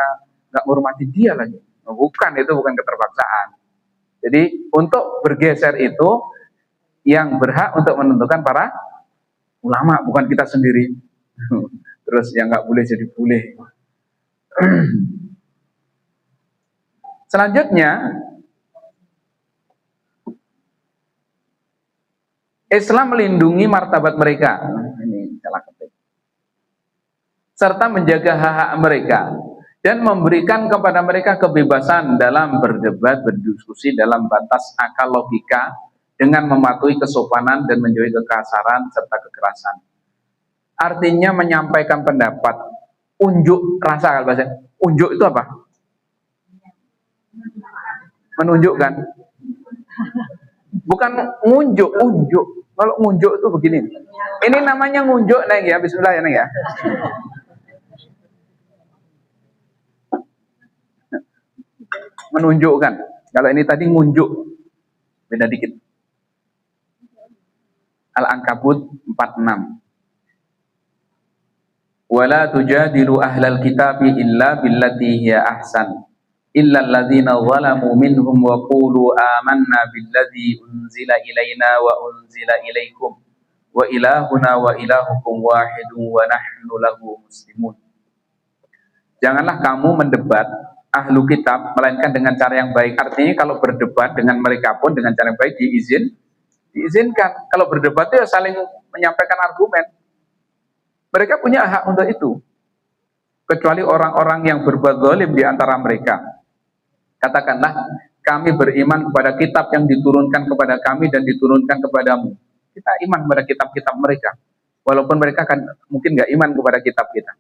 Speaker 1: nggak menghormati dia lagi. Bukan, itu bukan keterpaksaan. Jadi untuk bergeser itu yang berhak untuk menentukan para ulama, bukan kita sendiri. Terus yang nggak boleh jadi boleh. Selanjutnya, Islam melindungi martabat mereka. Ini salah ketik. Serta menjaga hak-hak mereka dan memberikan kepada mereka kebebasan dalam berdebat, berdiskusi dalam batas akal logika dengan mematuhi kesopanan dan menjauhi kekasaran serta kekerasan. Artinya menyampaikan pendapat, unjuk rasa, kalau bahasa unjuk itu apa? Menunjukkan. Bukan ngunjuk, unjuk. Kalau ngunjuk itu begini. Ini namanya ngunjuk, Neng ya. Bismillah ya, Neng ya. Menunjukkan. Kalau ini tadi ngunjuk, beda dikit. Al-Ankabut 46. Wala tujadilu ahlal kitabi illa billati hiya ahsan illa alladzina zalamu minhum wa qulu amanna billadzi unzila ilaina wa unzila ilaikum wa ilahuna wa ilahukum wahidun wa nahnu lahu muslimun. Janganlah kamu mendebat ahlu kitab melainkan dengan cara yang baik. Artinya kalau berdebat dengan mereka pun dengan cara yang baik diizinkan. Kalau berdebat itu ya saling menyampaikan argumen. Mereka punya hak untuk itu. Kecuali orang-orang yang berbuat zalim di antara mereka. Katakanlah, kami beriman kepada kitab yang diturunkan kepada kami dan diturunkan kepadamu. Kita iman kepada kitab-kitab mereka. Walaupun mereka kan mungkin nggak iman kepada kitab kita.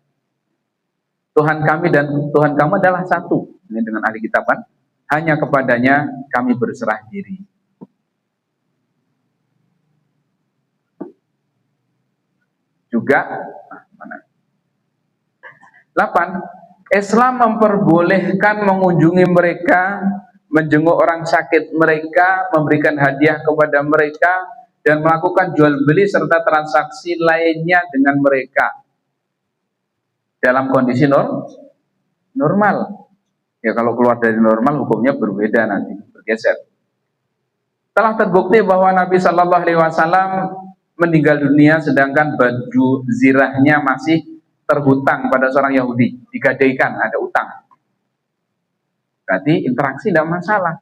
Speaker 1: Tuhan kami dan Tuhan kamu adalah satu. Ini dengan ahli kitab kan. Hanya kepadanya kami berserah diri. Juga 8. Islam memperbolehkan mengunjungi mereka, menjenguk orang sakit mereka, memberikan hadiah kepada mereka, dan melakukan jual beli serta transaksi lainnya dengan mereka dalam kondisi normal. Ya, kalau keluar dari normal hukumnya berbeda, nanti bergeser. Telah terbukti bahwa Nabi Shallallahu Alaihi Wasallam meninggal dunia sedangkan baju zirahnya masih terhutang pada seorang Yahudi, digadaikan, ada utang. Berarti interaksi tidak masalah,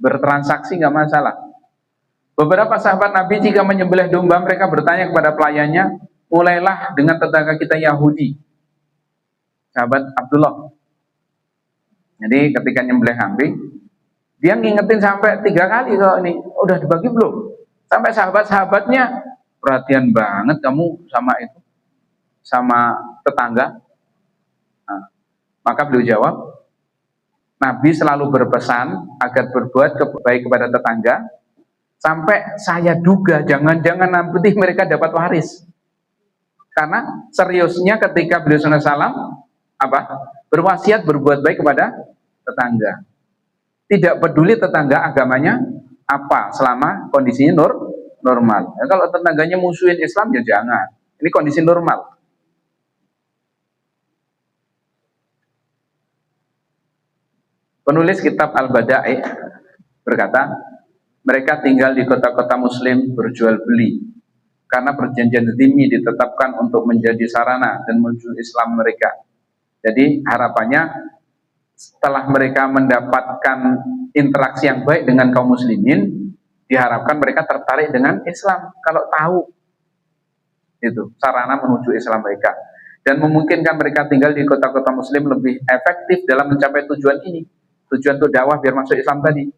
Speaker 1: bertransaksi nggak masalah. Beberapa sahabat Nabi jika menyembelih domba, mereka bertanya kepada pelayannya, mulailah dengan tetangga kita Yahudi, sahabat Abdullah. Jadi ketika nyembelih kambing, dia ngingetin sampai 3 kali, kalau ini udah dibagi belum? Sampai sahabat-sahabatnya perhatian banget kamu sama itu, sama tetangga. Nah, maka beliau jawab, Nabi selalu berpesan agar berbuat baik kepada tetangga, sampai saya duga jangan-jangan nanti mereka dapat waris. Karena seriusnya ketika beliau SAW berwasiat berbuat baik kepada tetangga. Tidak peduli tetangga agamanya apa, selama kondisinya normal. Ya, kalau tetangganya musuhin Islam ya jangan. Ini kondisi normal. Penulis kitab Al-Bada'i berkata, mereka tinggal di kota-kota muslim berjual beli karena perjanjian dhimmi ditetapkan untuk menjadi sarana dan menuju Islam mereka. Jadi harapannya setelah mereka mendapatkan interaksi yang baik dengan kaum muslimin, diharapkan mereka tertarik dengan Islam kalau tahu itu sarana menuju Islam mereka, dan memungkinkan mereka tinggal di kota-kota muslim lebih efektif dalam mencapai tujuan ini, tujuan untuk dakwah biar masuk Islam tadi,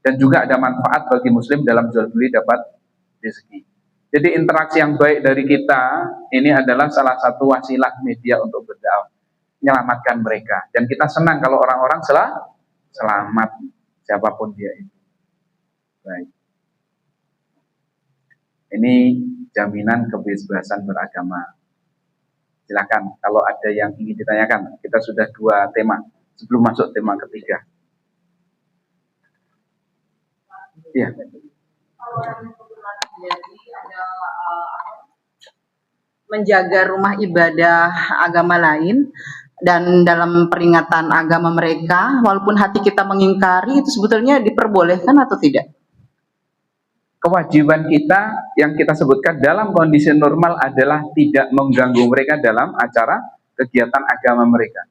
Speaker 1: dan juga ada manfaat bagi muslim dalam jual beli dapat rezeki. Jadi interaksi yang baik dari kita ini adalah salah satu wasilah media untuk berdakwah, menyelamatkan mereka. Dan kita senang kalau orang-orang selamat, siapapun dia itu. Baik. Ini jaminan kebebasan beragama. Silakan kalau ada yang ingin ditanyakan. Kita sudah 2 tema sebelum masuk tema ketiga. Iya.
Speaker 3: Menjaga rumah ibadah agama lain dan dalam peringatan agama mereka, walaupun hati kita mengingkari, itu sebetulnya diperbolehkan atau tidak?
Speaker 1: Kewajiban kita yang kita sebutkan dalam kondisi normal adalah tidak mengganggu mereka dalam acara kegiatan agama mereka.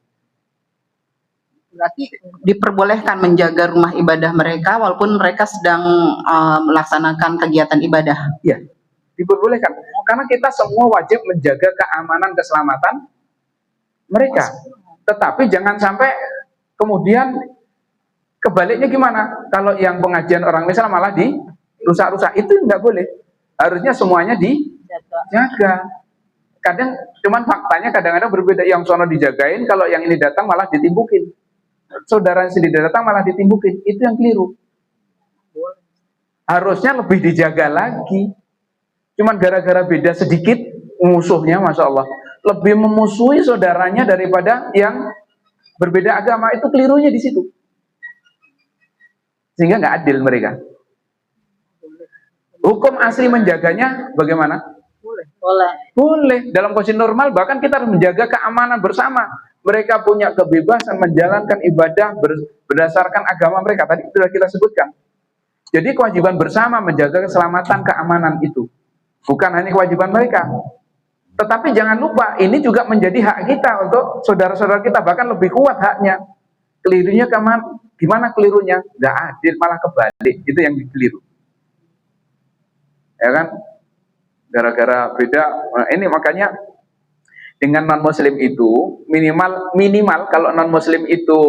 Speaker 3: Berarti diperbolehkan menjaga rumah ibadah mereka walaupun mereka sedang melaksanakan kegiatan ibadah.
Speaker 1: Ya, diperbolehkan. Karena kita semua wajib menjaga keamanan, keselamatan mereka. Tetapi jangan sampai kemudian kebaliknya gimana? Kalau yang pengajian orang Islam malah dirusak-rusak, itu nggak boleh. Harusnya semuanya dijaga. Kadang cuman faktanya kadang-kadang berbeda. Yang sono dijagain, kalau yang ini datang malah ditimbukin. Saudara sendiri datang malah ditimbukin. Itu yang keliru. Harusnya lebih dijaga lagi. Cuman gara-gara beda sedikit musuhnya, Masya Allah, lebih memusuhi saudaranya daripada yang berbeda agama. Itu kelirunya di situ. Sehingga nggak adil mereka. Hukum asli menjaganya bagaimana? Boleh. Dalam kondisi normal bahkan kita harus menjaga keamanan bersama. Mereka punya kebebasan menjalankan ibadah berdasarkan agama mereka. Tadi sudah kita sebutkan. Jadi kewajiban bersama menjaga keselamatan, keamanan itu. Bukan hanya kewajiban mereka. Tetapi jangan lupa, ini juga menjadi hak kita untuk saudara-saudara kita. Bahkan lebih kuat haknya. Kelirunya gimana kelirunya? Nggak adil, malah kebalik. Itu yang keliru. Ya kan? Gara-gara beda. Ini makanya dengan non-muslim itu minimal kalau non-muslim itu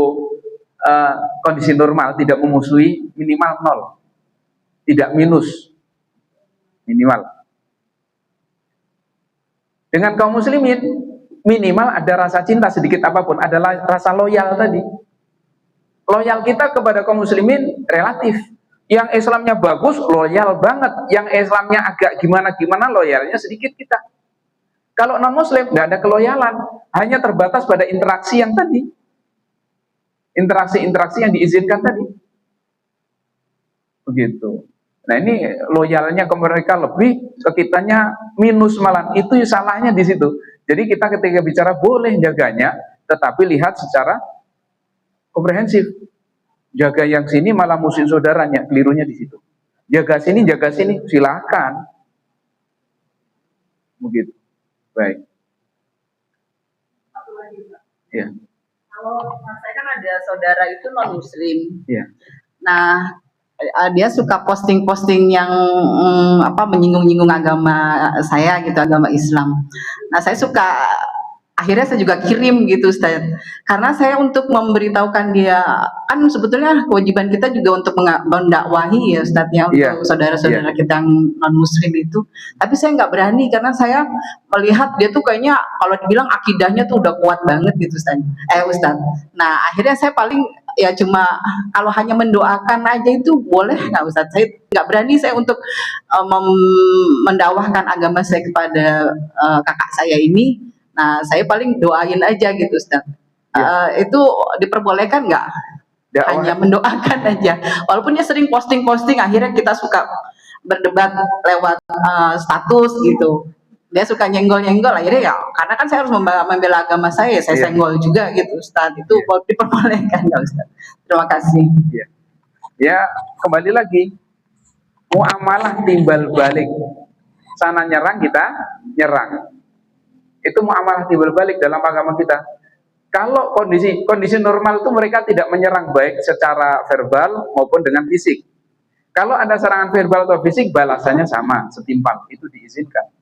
Speaker 1: kondisi normal, tidak memusuhi, minimal 0. Tidak minus. Minimal. Dengan kaum muslimin minimal ada rasa cinta sedikit apapun, adalah rasa loyal tadi. Loyal kita kepada kaum muslimin relatif. Yang Islamnya bagus, loyal banget. Yang Islamnya agak gimana-gimana, loyalnya sedikit kita. Kalau non-muslim nggak ada keloyalan, hanya terbatas pada interaksi yang tadi. Interaksi-interaksi yang diizinkan tadi. Begitu. Nah ini loyalnya ke mereka lebih, ke kitanya minus malah. Itu salahnya di situ. Jadi kita ketika bicara boleh jaganya, tetapi lihat secara komprehensif. Jaga yang sini malah musuh saudaranya, kelirunya di situ. Jaga sini, silakan. Begitu. Baik. Ya.
Speaker 3: Kalau saya kan ada saudara itu non muslim.
Speaker 1: Ya.
Speaker 3: Nah, dia suka posting-posting yang menyinggung-nyinggung agama saya gitu, agama Islam. Nah, saya suka, akhirnya saya juga kirim gitu, Ustaz. Karena saya untuk memberitahukan dia, kan sebetulnya kewajiban kita juga untuk mendakwahi ya, Ustaz, ya, untuk saudara-saudara kita yang non-muslim itu. Tapi saya nggak berani karena saya melihat dia tuh kayaknya kalau dibilang akidahnya tuh udah kuat banget gitu, Ustaz. Nah, akhirnya saya paling ya cuma kalau hanya mendoakan aja itu boleh nggak Ustaz? Saya nggak berani saya untuk mendakwahkan agama saya kepada kakak saya ini. Nah, saya paling doain aja gitu, Ustaz. Itu diperbolehkan nggak? Hanya mendoakan aja. Walaupun dia sering posting-posting, akhirnya kita suka berdebat lewat status gitu. Dia suka nyenggol-nyenggol, akhirnya ya, karena kan saya harus membela agama saya senggol juga gitu, Ustaz. Itu diperbolehkan nggak, Ustaz? Terima kasih.
Speaker 1: Ya, kembali lagi. Muamalah timbal balik. Sana nyerang, kita nyerang. Itu muamalah timbal balik dalam agama kita. Kalau kondisi normal itu mereka tidak menyerang baik secara verbal maupun dengan fisik. Kalau ada serangan verbal atau fisik, balasannya sama, setimpal. Itu diizinkan.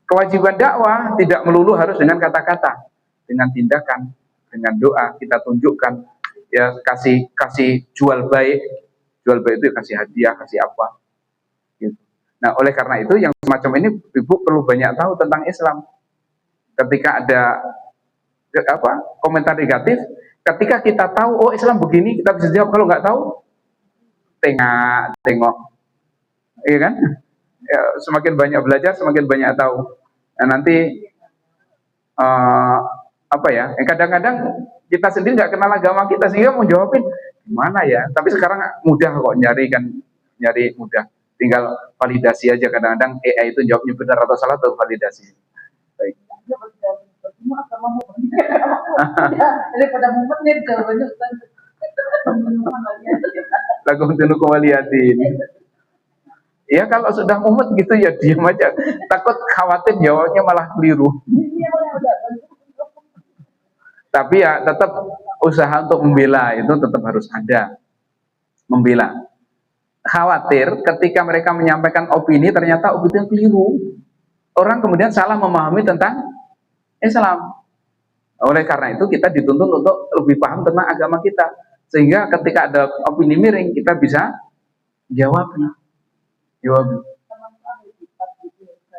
Speaker 1: Kewajiban dakwah tidak melulu harus dengan kata-kata, dengan tindakan, dengan doa kita tunjukkan, ya kasih jual baik, jual beli itu kasih hadiah, kasih apa. Gitu. Nah, oleh karena itu yang semacam ini ibu perlu banyak tahu tentang Islam. Ketika ada komentar negatif, ketika kita tahu oh Islam begini, kita bisa jawab. Kalau nggak tahu, tengok, iya kan? Ya, semakin banyak belajar, semakin banyak tahu. Nah, nanti kadang-kadang kita sendiri nggak kenal agama kita sehingga mau jawabin gimana ya. Tapi sekarang mudah kok nyari mudah. Tinggal validasi aja. Kadang-kadang AI itu jawabnya benar atau salah atau validasi. Baik.
Speaker 3: Daripada mumet nih jawabannya Ustaz.
Speaker 1: Lagu untuk kewaliatin. Ya kalau sudah mumet gitu ya diam aja. Takut khawatir jawabnya malah keliru. Tapi ya tetap usaha untuk membela itu tetap harus ada. Membela. Khawatir ketika mereka menyampaikan opini ternyata opini yang keliru. Orang kemudian salah memahami tentang Islam. Oleh karena itu kita dituntut untuk lebih paham tentang agama kita. Sehingga ketika ada opini miring kita bisa jawab.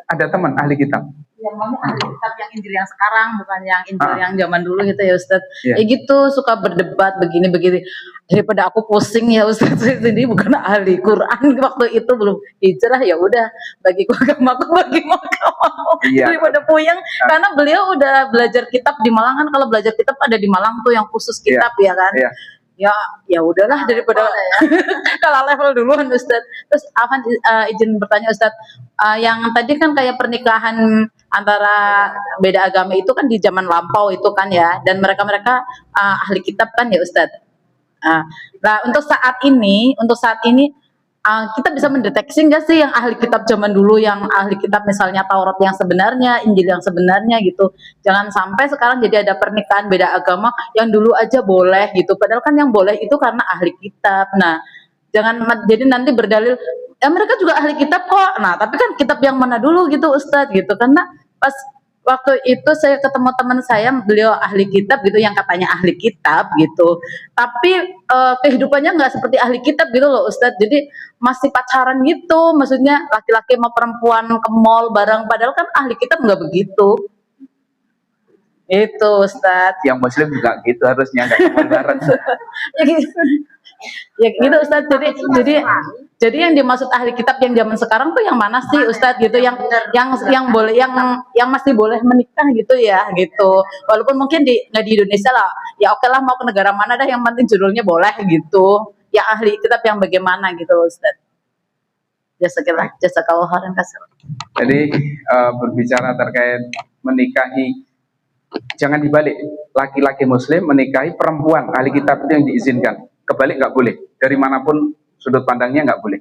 Speaker 1: Ada teman ahli kitab.
Speaker 3: Yang mana ahli kitab yang Injil yang sekarang, bukan yang Injil yang zaman dulu gitu ya Ustadz.
Speaker 1: Yeah.
Speaker 3: Ya gitu, suka berdebat begini-begini. Daripada aku pusing ya Ustadz, jadi bukan ahli Quran waktu itu belum hijrah, ya udah bagiku agamaku, bagimu agamamu.
Speaker 1: Yeah.
Speaker 3: Daripada puyeng, karena beliau udah belajar kitab di Malang kan, kalau belajar kitab ada di Malang tuh yang khusus kitab ya kan. Ya udahlah daripada kalah level duluan Ustadz. Terus Afan izin bertanya Ustadz, yang tadi kan kayak pernikahan antara beda agama itu kan di zaman lampau itu kan ya, dan mereka ahli kitab kan ya Ustadz. Nah untuk saat ini kita bisa mendeteksi nggak sih yang ahli kitab zaman dulu, yang ahli kitab misalnya Taurat yang sebenarnya, Injil yang sebenarnya gitu. Jangan sampai sekarang jadi ada pernikahan beda agama yang dulu aja boleh gitu. Padahal kan yang boleh itu karena ahli kitab. Nah, jangan jadi nanti berdalil ya mereka juga ahli kitab kok. Nah, tapi kan kitab yang mana dulu gitu Ustadz gitu. Karena pas waktu itu saya ketemu teman saya, beliau ahli kitab gitu, yang katanya ahli kitab gitu, tapi kehidupannya nggak seperti ahli kitab gitu loh Ustadz. Jadi masih pacaran gitu, maksudnya laki-laki sama perempuan ke mall bareng, padahal kan ahli kitab nggak begitu. Itu Ustadz.
Speaker 1: Yang muslim juga gitu harusnya, nggak ke mall bareng.
Speaker 3: Ya gitu Ustadz. Jadi yang dimaksud ahli kitab yang zaman sekarang tuh yang mana sih Ustadz gitu, yang boleh, yang masih boleh menikah gitu ya gitu. Walaupun mungkin nggak di Indonesia lah, ya oke lah mau ke negara mana dah, yang penting judulnya boleh gitu. Yang ahli kitab yang bagaimana gitu Ustadz. Jazakallahu khairan kasih.
Speaker 1: Jadi berbicara terkait menikahi, jangan dibalik, laki-laki muslim menikahi perempuan ahli kitab itu yang diizinkan. Kebalik nggak boleh, dari manapun sudut pandangnya nggak boleh.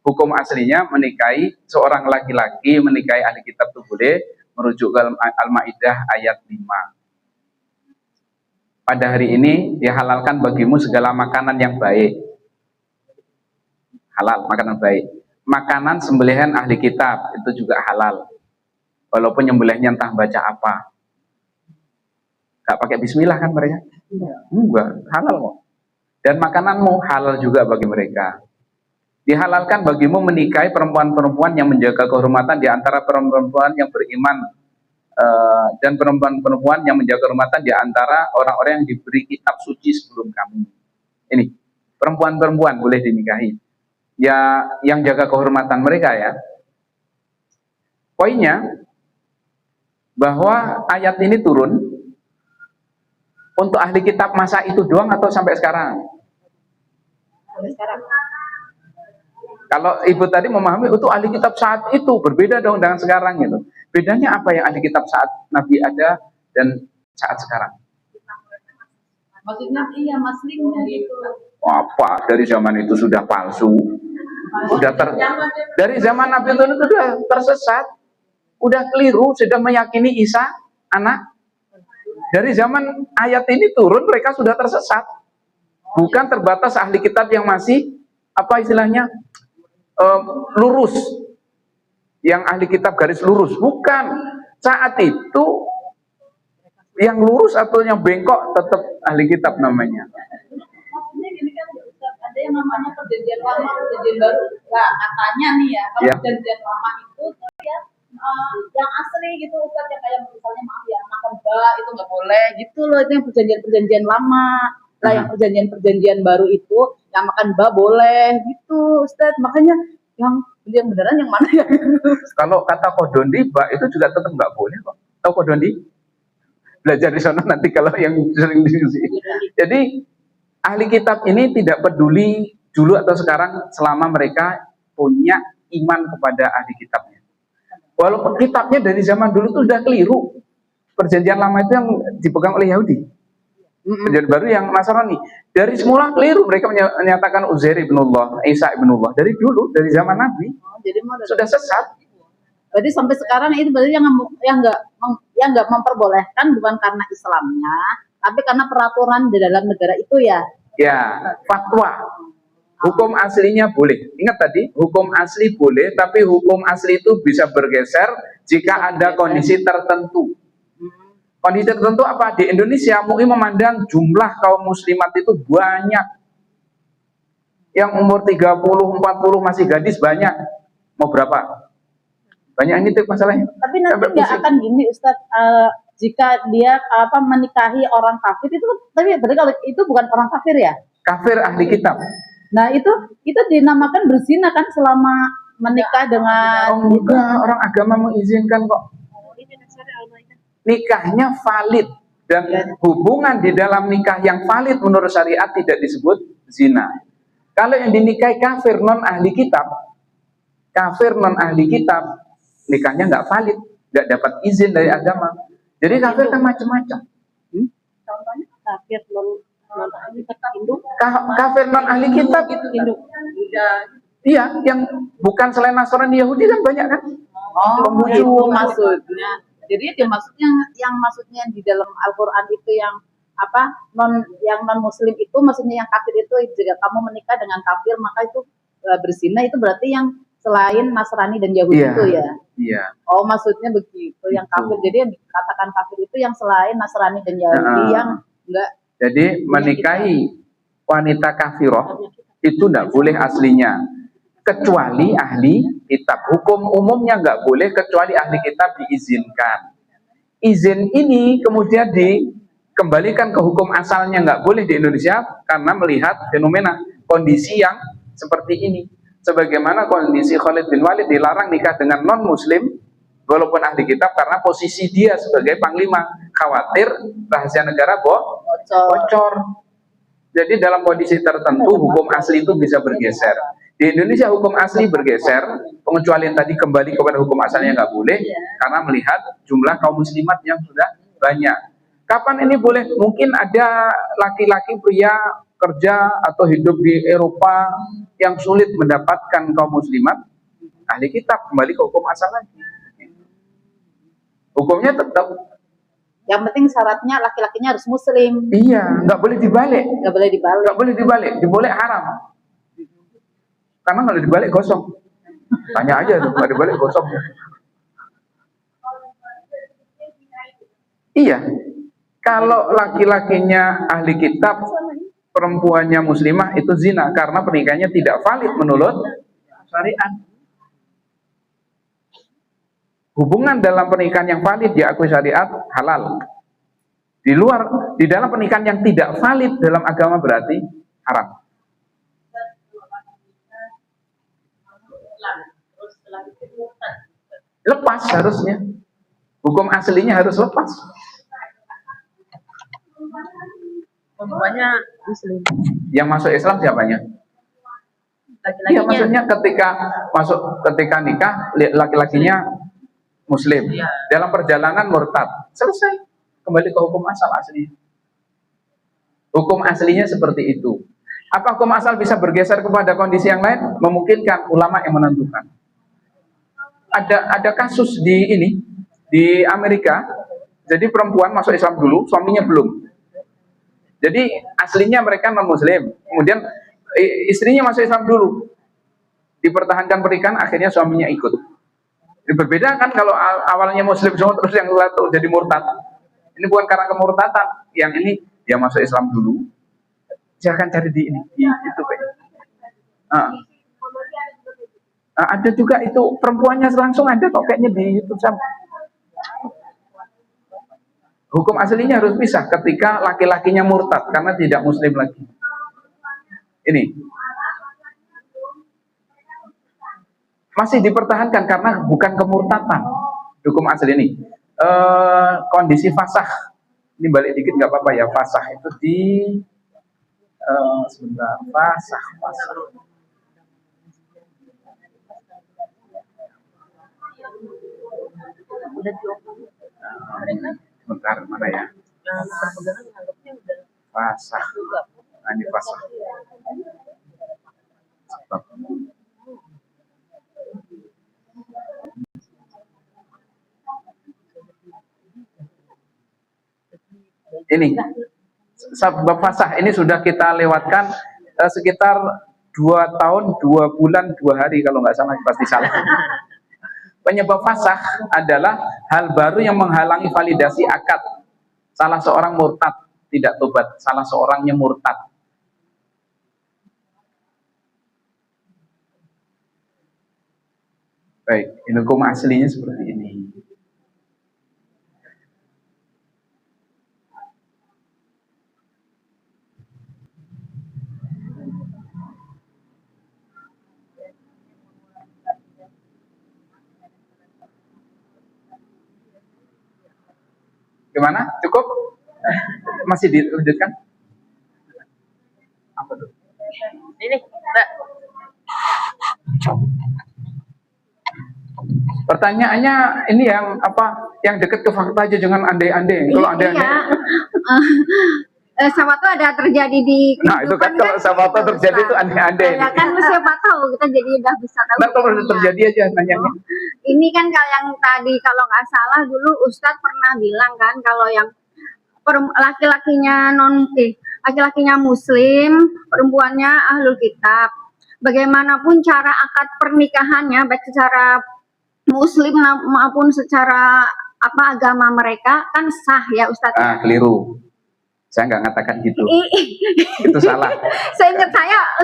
Speaker 1: Hukum aslinya menikahi seorang laki-laki menikahi ahli kitab itu boleh, merujuk ke Al-Maidah ayat 5. Pada hari ini dihalalkan bagimu segala makanan yang baik. Halal, makanan baik. Makanan sembelihan ahli kitab itu juga halal. Walaupun nyembelihnya entah baca apa. Gak pakai bismillah kan mereka? Enggak, halal kok. Dan makananmu halal juga bagi mereka. Dihalalkan bagimu menikahi perempuan-perempuan yang menjaga kehormatan di antara perempuan yang beriman, dan perempuan-perempuan yang menjaga kehormatan di antara orang-orang yang diberi kitab suci sebelum kamu. Ini perempuan-perempuan boleh dinikahi. Ya, yang jaga kehormatan mereka ya. Poinnya bahwa ayat ini turun untuk ahli kitab masa itu doang atau sampai sekarang?
Speaker 3: Sampai sekarang.
Speaker 1: Kalau ibu tadi memahami itu ahli kitab saat itu, berbeda dong dengan sekarang gitu. Bedanya apa yang ahli kitab saat Nabi ada dan saat sekarang?
Speaker 3: Maksudnya iya maslingnya gitu.
Speaker 1: Apa? Dari zaman itu sudah palsu. Dari zaman Nabi itu sudah tersesat. Udah keliru, sudah meyakini Isa anak. Dari zaman ayat ini turun mereka sudah tersesat. Bukan terbatas ahli kitab yang masih apa istilahnya lurus, yang ahli kitab garis lurus. Bukan. Saat itu yang lurus atau yang bengkok tetap ahli kitab namanya.
Speaker 3: Maksudnya gini kan Ustaz, ada yang
Speaker 4: yang namanya perjanjian lama, perjanjian baru. Nah, katanya nih ya, kalau
Speaker 1: Ya.
Speaker 4: perjanjian lama itu tuh ya yang asli gitu Ustaz, yang kayak misalnya maaf ya makan bak itu nggak boleh gitu loh, itu yang perjanjian-perjanjian lama. Lah yang perjanjian-perjanjian baru itu yang makan bak boleh gitu Ustaz. Makanya yang beneran yang mana ya?
Speaker 1: Kalau kata Kodondi, bak itu juga tetap nggak boleh kok. Tahu Kodondi? Belajar di sana nanti kalau yang sering diskusi. Jadi ahli kitab ini tidak peduli dulu atau sekarang selama mereka punya iman kepada ahli kitabnya. Walaupun kitabnya dari zaman dulu itu sudah keliru. Perjanjian lama itu yang dipegang oleh Yahudi. Perjanjian baru yang Nasrani. Dari semula keliru, mereka menyatakan Uzair ibnullah, Isa ibnullah. Dari dulu, dari zaman Nabi,
Speaker 4: Jadi mau
Speaker 1: sudah sesat.
Speaker 4: berarti sampai sekarang itu berarti yang nggak memperbolehkan bukan karena Islamnya, tapi karena peraturan di dalam negara itu ya.
Speaker 1: Ya, fatwa. Hukum aslinya boleh. Ingat tadi, hukum asli boleh, tapi hukum asli itu bisa bergeser jika ada kondisi tertentu. Kondisi tertentu apa? Di Indonesia, MUI memandang jumlah kaum muslimat itu banyak. Yang umur 30, 40 masih gadis banyak. Mau berapa? Banyak ini tuh masalahnya.
Speaker 4: Tapi nanti nggak akan gini Ustadz, jika dia menikahi orang kafir itu, tapi berarti kalau itu bukan orang kafir ya?
Speaker 1: Kafir ahli kitab.
Speaker 4: Nah itu dinamakan berzina kan selama menikah dengan
Speaker 1: Oh enggak, orang agama mengizinkan kok. Nikahnya valid dan hubungan di dalam nikah yang valid menurut syariat tidak disebut zina. Kalau yang dinikahi kafir non ahli kitab, nikahnya nggak valid, nggak dapat izin dari agama. Jadi kafir kan macam-macam.
Speaker 4: contohnya kafir non ahli kitab induk.
Speaker 1: Kafir non ahli kitab itu
Speaker 4: Induk.
Speaker 1: iya, yang bukan selain Nasrani Yahudi kan banyak kan?
Speaker 4: Oh, itu maksudnya. Jadi itu maksudnya di dalam Al-Qur'an itu yang non muslim itu maksudnya yang kafir itu jika kamu menikah dengan kafir maka itu berzina, itu berarti yang selain Nasrani dan Yahudi itu ya.
Speaker 1: Iya.
Speaker 4: Oh, maksudnya begitu. Yang kafir, jadi yang dikatakan kafir itu yang selain Nasrani dan Yahudi yang enggak.
Speaker 1: Jadi menikahi wanita kafiroh itu tidak boleh aslinya, kecuali ahli kitab. Hukum umumnya nggak boleh kecuali ahli kitab diizinkan. Izin ini kemudian dikembalikan ke hukum asalnya, nggak boleh di Indonesia karena melihat fenomena kondisi yang seperti ini. Sebagaimana kondisi Khalid bin Walid dilarang nikah dengan non muslim walaupun ahli kitab karena posisi dia sebagai panglima, khawatir rahasia negara bocor. Jadi dalam kondisi tertentu hukum asli itu bisa bergeser. Di Indonesia hukum asli bergeser, pengecualian tadi kembali kepada hukum asalnya nggak boleh karena melihat jumlah kaum muslimat yang sudah banyak. Kapan ini boleh? Mungkin ada laki-laki pria kerja atau hidup di Eropa yang sulit mendapatkan kaum muslimat, ahli kitab kembali ke hukum asal lagi. Hukumnya tetap.
Speaker 4: Yang penting syaratnya laki-lakinya harus muslim.
Speaker 1: Iya, nggak boleh dibalik.
Speaker 4: Nggak boleh dibalik.
Speaker 1: Nggak boleh dibalik. Dibalik haram. Karena kalau dibalik gosong. Tanya aja tuh, nggak dibalik gosong. Iya. Kalau laki-lakinya ahli kitab, perempuannya muslimah itu zina karena pernikahannya tidak valid menurut syariat. Hubungan dalam pernikahan yang valid diakui syariat halal. Di dalam pernikahan yang tidak valid dalam agama berarti haram. Lepas harusnya. Hukum aslinya harus lepas.
Speaker 4: Semuanya muslim.
Speaker 1: Yang masuk Islam siapanya? Iya, maksudnya ketika nikah laki-lakinya muslim, dalam perjalanan murtad, selesai, kembali ke hukum asal asli. Hukum aslinya seperti itu. Apa hukum asal bisa bergeser kepada kondisi yang lain? Memungkinkan, ulama yang menentukan. Ada kasus di Amerika, jadi perempuan masuk Islam dulu, suaminya belum. Jadi aslinya mereka non muslim, kemudian istrinya masuk Islam dulu, dipertahankan pernikahan, akhirnya suaminya ikut. Berbeda kan kalau awalnya muslim semua terus yang satu jadi murtad. Ini bukan karena kemurtadan, yang ini dia masuk Islam dulu. Silahkan cari di itu Pak. Ah. Ada juga itu perempuannya langsung ada kok kayaknya di YouTube sama. Hukum aslinya harus pisah ketika laki-lakinya murtad karena tidak muslim lagi. Ini masih dipertahankan karena bukan kemurtatan. Hukum asli ini kondisi fasah. Ini balik dikit nggak apa-apa ya. Fasah itu di sebentar. Fasah. Sebentar, mana ya? Fasah. Nah, ini fasah. Ini sebab fasah ini sudah kita lewatkan sekitar 2 tahun 2 bulan 2 hari kalau nggak salah, pasti salah. Penyebab fasah adalah hal baru yang menghalangi validasi akad. Salah seorang murtad, tidak tobat, salah seorangnya murtad. Baik, ini hukum aslinya seperti ini. Gimana? Cukup? Masih dilanjutkan? Apa tuh?
Speaker 4: Ini, Mbak.
Speaker 1: Pertanyaannya ini yang apa? Yang dekat ke fakta aja, jangan andai-andai. Kalau andai-andai.
Speaker 5: Sama tuh ada terjadi di
Speaker 1: Nah, itu kan kalau sama tuh terjadi itu andai-andai.
Speaker 5: Ya kan siapa tahu kita jadi udah bisa tahu.
Speaker 1: Nah, kalau udah terjadi aja nanyanya.
Speaker 5: Ini kan kalau yang tadi kalau nggak salah dulu Ustadz pernah bilang kan kalau yang laki-lakinya laki-lakinya muslim, perempuannya ahlul kitab. Bagaimanapun cara akad pernikahannya baik secara muslim maupun secara agama mereka kan sah ya Ustadz.
Speaker 1: Keliru. Saya nggak ngatakan gitu. Itu salah.
Speaker 5: Saya ingat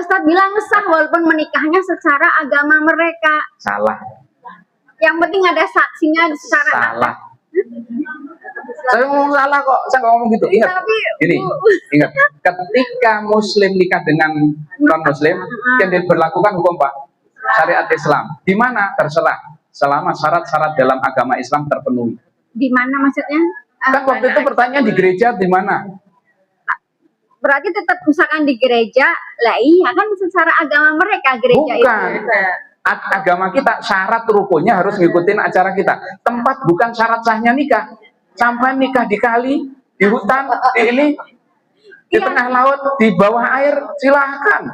Speaker 5: Ustadz bilang sah walaupun menikahnya secara agama mereka.
Speaker 1: Salah.
Speaker 5: Yang penting ada saksinya secara
Speaker 1: salah. Saya ngomong salah kok, saya nggak ngomong gitu. Ingat, ini, ingat. Ketika Muslim nikah dengan non Muslim, yang diberlakukan hukum Pak syariat Islam. Di mana terserah, selama syarat-syarat dalam agama Islam terpenuhi.
Speaker 5: Di mana maksudnya?
Speaker 1: Kan waktu itu pertanyaan di gereja di mana?
Speaker 5: Berarti tetap misalkan di gereja, lah iya kan secara agama mereka gereja
Speaker 1: bukan.
Speaker 5: itu.
Speaker 1: Agama kita syarat rukunnya harus ngikutin acara kita. Tempat bukan syarat sahnya nikah. Sampai nikah di kali, di hutan, di ini, di tengah laut, di bawah air, silahkan.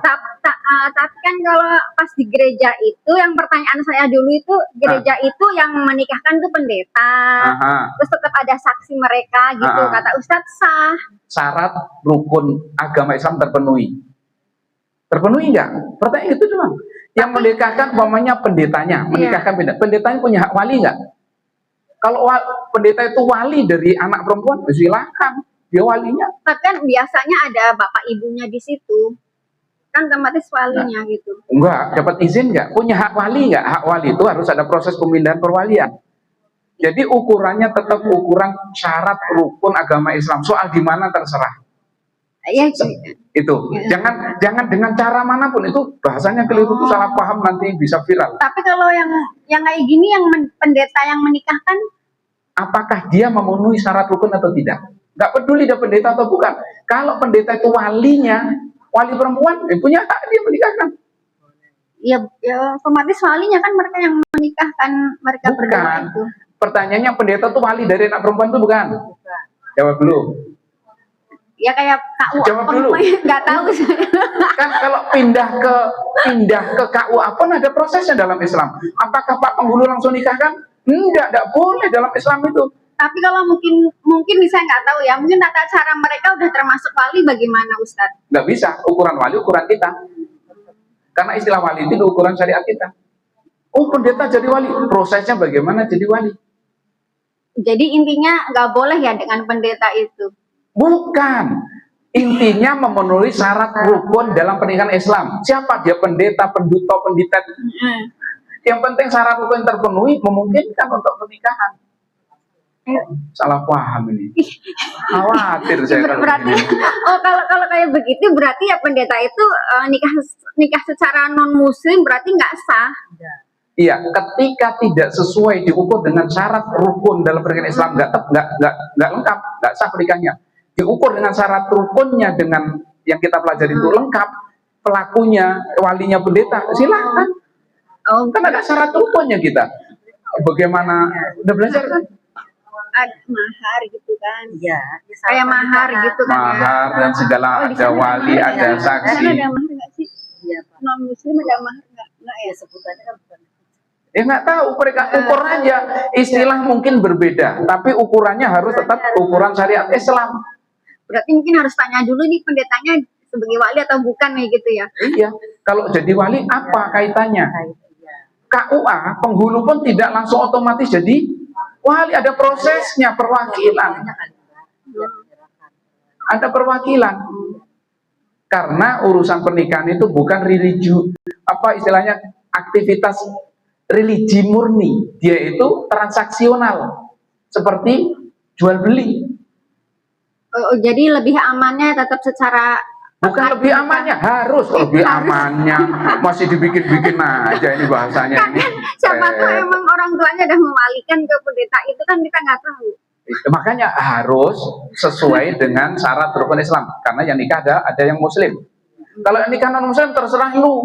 Speaker 5: Tapi kan kalau pas di gereja itu, yang pertanyaan saya dulu itu, gereja itu yang menikahkan itu pendeta. Terus tetap ada saksi mereka gitu, kata Ustadz sah.
Speaker 1: Syarat rukun agama Islam terpenuhi. Terpenuhi enggak? Pertanyaan itu doang. Yang menikahkan umpamanya pendetanya, menikahkan pendetanya punya hak wali enggak? Kalau pendeta itu wali dari anak perempuan, silakan dia walinya.
Speaker 5: Tapi kan biasanya ada bapak ibunya di situ, kan otomatis walinya gitu.
Speaker 1: Enggak, dapat izin enggak? Punya hak wali enggak? Hak wali itu harus ada proses pemindahan perwalian. Jadi ukurannya tetap ukuran syarat rukun agama Islam. Soal di mana terserah.
Speaker 5: Ya,
Speaker 1: itu jangan dengan cara manapun, itu bahasanya keliru, itu salah paham, nanti bisa viral.
Speaker 5: Tapi kalau yang kayak gini, yang pendeta yang menikahkan,
Speaker 1: apakah dia memenuhi syarat rukun atau tidak? Nggak peduli dia pendeta atau bukan. Kalau pendeta itu walinya, wali perempuan, punya hak dia menikahkan.
Speaker 5: Ya otomatis walinya kan mereka yang menikahkan mereka berdua itu.
Speaker 1: Pertanyaannya pendeta itu wali dari anak perempuan itu bukan? Jawab dulu.
Speaker 5: Ya kayak KUA.
Speaker 1: Jawab dulu.
Speaker 5: Nggak tahu.
Speaker 1: Kan kalau pindah ke KUA pun ada prosesnya dalam Islam. Apakah Pak Penghulu langsung nikahkan? Enggak boleh dalam Islam itu.
Speaker 5: Tapi kalau mungkin saya nggak tahu ya, mungkin tata cara mereka udah termasuk wali bagaimana Ustadz?
Speaker 1: Nggak bisa, ukuran wali ukuran kita. Karena istilah wali itu ukuran syariat kita. Oh, pendeta jadi wali, prosesnya bagaimana jadi wali?
Speaker 5: Jadi intinya nggak boleh ya dengan pendeta itu?
Speaker 1: Bukan. Intinya memenuhi syarat rukun dalam pernikahan Islam. Siapa dia, pendeta, penduta, penditat? Yang penting syarat rukun terpenuhi, memungkinkan untuk pernikahan. Salah paham ini. Khawatir saya kalau
Speaker 5: Berarti,
Speaker 1: begini.
Speaker 5: kalau kayak begitu berarti ya pendeta itu nikah secara non muslim berarti nggak sah.
Speaker 1: Iya, ketika tidak sesuai diukur dengan syarat rukun dalam pernikahan Islam, nggak lengkap, nggak sah pernikahannya. Diukur dengan syarat rukunnya, dengan yang kita pelajari itu lengkap, pelakunya, walinya pendeta, silahkan. Kan ada syarat rukunnya kita. Bagaimana? Udah belajar kan?
Speaker 5: Ada mahar gitu kan.
Speaker 3: Iya,
Speaker 5: Kayak mahar gitu kan.
Speaker 1: Mahar dan segala, ada wali, ada
Speaker 5: Karena
Speaker 1: saksi.
Speaker 5: ada mahar nggak sih?
Speaker 3: Iya, Pak.
Speaker 5: Non muslim ada mahar nggak? Nggak ya.
Speaker 3: Sebutannya kan bukan.
Speaker 1: Ya nggak tahu, mereka ukur aja. Istilah mungkin berbeda, tapi ukurannya harus tetap ukuran syariat Islam.
Speaker 5: Berarti mungkin harus tanya dulu nih pendetanya sebagai wali atau bukan nih gitu ya.
Speaker 1: Iya, kalau jadi wali apa kaitannya? KUA penghulu pun tidak langsung otomatis jadi wali, ada prosesnya, perwakilan. Ada perwakilan. Karena urusan pernikahan itu bukan istilahnya aktivitas religi murni, dia itu transaksional, seperti jual beli.
Speaker 5: Jadi lebih amannya tetap secara
Speaker 1: Bukan lebih amannya, harus lebih amannya. Masih dibikin-bikin aja ini bahasanya ini.
Speaker 5: siapa tahu emang orang tuanya udah mewalikan ke pendeta itu kan kita nggak tahu.
Speaker 1: Makanya harus sesuai dengan syarat rukun Islam. Karena yang nikah ada yang muslim. Kalau yang nikah non muslim terserah lu.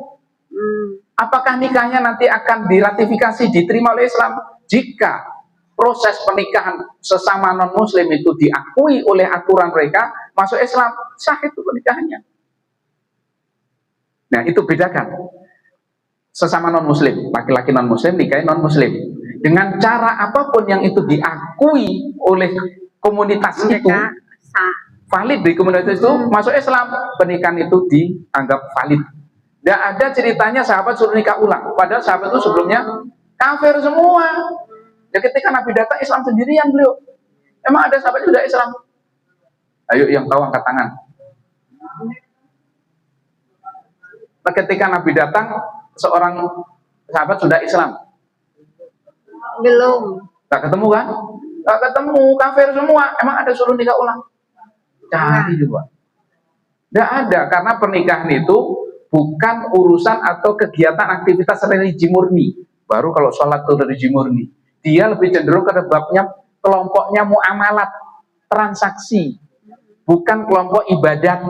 Speaker 1: Apakah nikahnya nanti akan diratifikasi, diterima oleh Islam? Jika proses pernikahan sesama non muslim itu diakui oleh aturan mereka, masuk Islam, sah itu pernikahannya. Nah, itu bedakan. Sesama non muslim, laki-laki non muslim nikahin non muslim. Dengan cara apapun yang itu diakui oleh komunitas itu,
Speaker 5: Sah.
Speaker 1: valid di komunitas itu, masuk Islam, pernikahan itu dianggap valid. Tidak ada ceritanya sahabat suruh nikah ulang, padahal sahabat itu sebelumnya kafir semua. Ya ketika Nabi datang, Islam sendirian beliau. Emang ada sahabat sudah Islam? Ayo yang tahu angkat tangan. Nah, ketika Nabi datang, seorang sahabat sudah Islam.
Speaker 5: Belum.
Speaker 1: Tak ketemu kan? Tak ketemu, kafir semua. Emang ada suruh nikah ulang? Cari juga. Tidak ada, karena pernikahan itu bukan urusan atau kegiatan aktivitas religi murni. Baru kalau sholat itu religi murni. Dia lebih cenderung ke babnya kelompoknya muamalat, transaksi, bukan kelompok ibadat.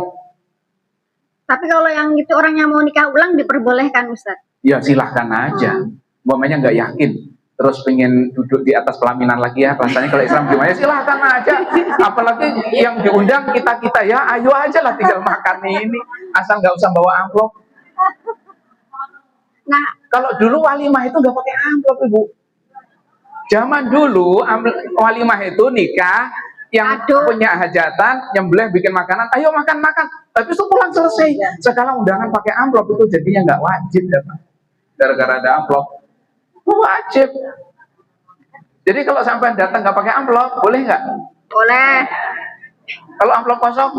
Speaker 5: Tapi kalau yang gitu orangnya mau nikah ulang diperbolehkan Ustaz.
Speaker 1: Ya silahkan aja. Umpamanya nggak yakin, terus pengen duduk di atas pelaminan lagi ya, rasanya kalau Islam gimana, silahkan aja. Apalagi yang diundang kita ya, ayo aja lah tinggal makan ini, asal nggak usah bawa amplop.
Speaker 5: Nah,
Speaker 1: Kalau dulu walimah itu nggak pakai amplop, Ibu. Zaman dulu walimah itu nikah yang punya hajatan, nyembelih, bikin makanan, ayo makan-makan. Tapi itu pulang selesai. Sekarang undangan pakai amplop itu jadinya nggak wajib ya, Pak. Gara-gara ada amplop. Wajib. Jadi kalau sampai datang nggak pakai amplop, boleh nggak?
Speaker 5: boleh.
Speaker 1: Kalau amplop kosong?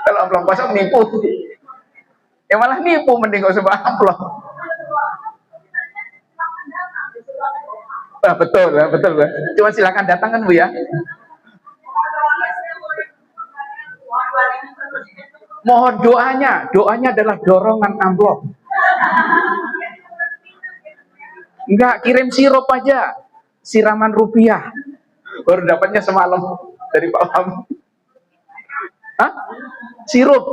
Speaker 1: Kalau amplop kosong nipu. Ya malah nipu, mending gak usah bawa amplop. Nah, betul. Cuma silakan datang kan Bu ya. Mohon doanya adalah dorongan amplop. Enggak, kirim sirup aja, siraman rupiah. Baru dapatnya semalam dari Pak Wam. Hah? Sirup,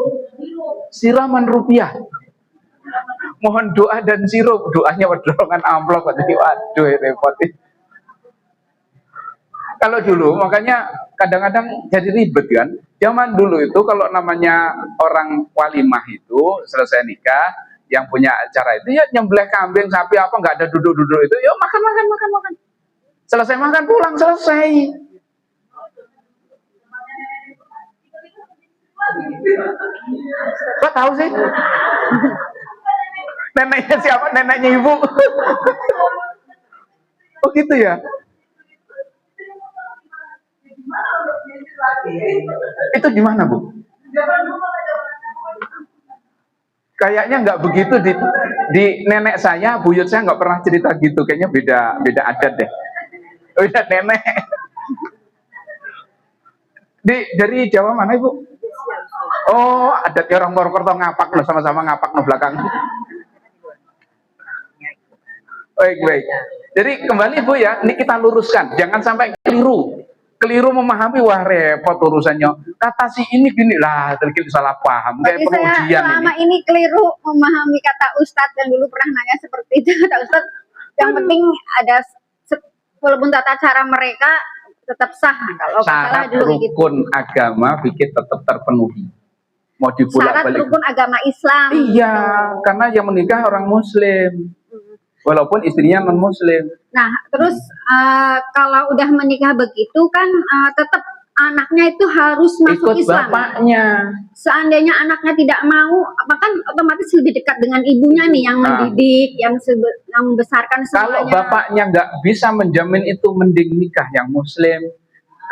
Speaker 1: siraman rupiah. Mohon doa dan sirup, doanya dorongan amplop. Jadi waduh repot. Kalau dulu makanya kadang-kadang jadi ribet kan. Zaman dulu itu kalau namanya orang walimah itu selesai nikah, yang punya acara itu ya nyembelih kambing, sapi apa, nggak ada duduk-duduk itu, ya makan. Selesai makan pulang, selesai. Kok tahu sih? Neneknya siapa? Neneknya ibu. Oh gitu ya. Itu gimana, Bu? Kayaknya nggak begitu di nenek saya, buyut saya nggak pernah cerita gitu. Kayaknya beda adat deh. Beda nenek. Dari Jawa mana, Ibu? Oh, adatnya orang Purwokerto ngapak loh, sama-sama ngapak loh belakang. Baik. Jadi kembali Bu ya, ini kita luruskan, jangan sampai keliru memahami, wah repot urusannya. Kata si ini gini lah, terkini salah paham. Kayak
Speaker 5: Berarti saya
Speaker 1: pengujian
Speaker 5: selama ini keliru memahami kata Ustadz yang dulu pernah nanya seperti itu. Kata Ustadz, yang penting ada walaupun tata cara mereka tetap sah. Kalau salah
Speaker 1: Syarat
Speaker 5: dulu gitu.
Speaker 1: rukun agama fikih tetap terpenuhi. Mau
Speaker 5: Syarat
Speaker 1: dibulak-balik.
Speaker 5: rukun agama Islam.
Speaker 1: Iya, karena yang menikah orang Muslim, walaupun istrinya non Muslim.
Speaker 5: Nah, terus kalau udah menikah begitu kan tetap anaknya itu harus masuk
Speaker 1: Ikut
Speaker 5: Islam.
Speaker 1: bapaknya.
Speaker 5: Seandainya anaknya tidak mau, kan otomatis lebih dekat dengan ibunya nih yang mendidik, yang membesarkan semuanya.
Speaker 1: Kalau bapaknya nggak bisa menjamin itu, mending nikah yang Muslim.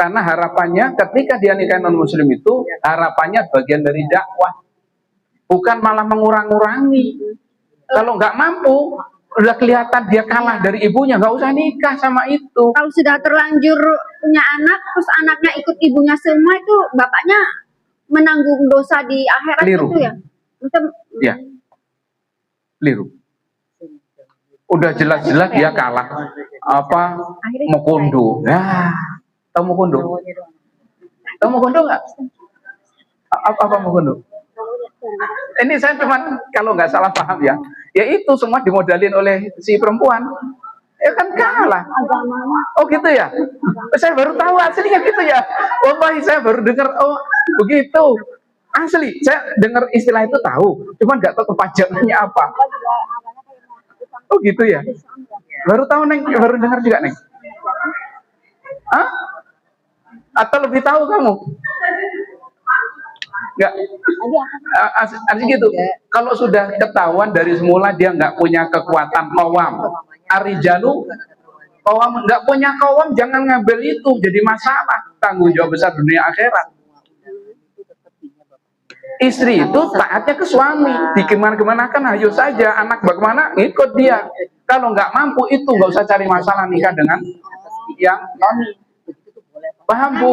Speaker 1: Karena harapannya ketika dia nikah non Muslim itu, harapannya bagian dari dakwah, bukan malah mengurang-urangi. Kalau nggak mampu, udah kelihatan dia kalah dari ibunya, nggak usah nikah sama itu.
Speaker 5: Kalau sudah terlanjur punya anak, terus anaknya ikut ibunya semua, itu bapaknya menanggung dosa di akhirat.
Speaker 1: Keliru.
Speaker 5: Itu ya.
Speaker 1: Ya, keliru. Udah jelas-jelas dia kalah. Apa? Mokondo. Nah, tahu Mokondo? Tahu Mokondo nggak? Apa Mokondo? Ini saya cuman kalau nggak salah paham ya, itu semua dimodalin oleh si perempuan, ya kan kalah. Oh gitu ya, saya baru tahu aslinya gitu ya. Wallahi saya baru dengar, oh begitu. Asli, saya dengar istilah itu tahu, cuman nggak tahu kepanjangannya apa. Oh gitu ya, baru tahu Neng, baru dengar juga Neng. Hah? Atau lebih tahu kamu? Enggak, asli gitu. Kalau sudah ketahuan dari semula dia nggak punya kekuatan qawam, arijalu qawam, nggak punya qawam, jangan ngambil itu jadi masalah, tanggung jawab besar dunia akhirat. Istri itu taatnya ke suami, dikemana-kemana kan ayo saja, anak bagaimana ikut dia. Kalau nggak mampu itu nggak usah cari masalah, nikah dengan yang non. Paham Bu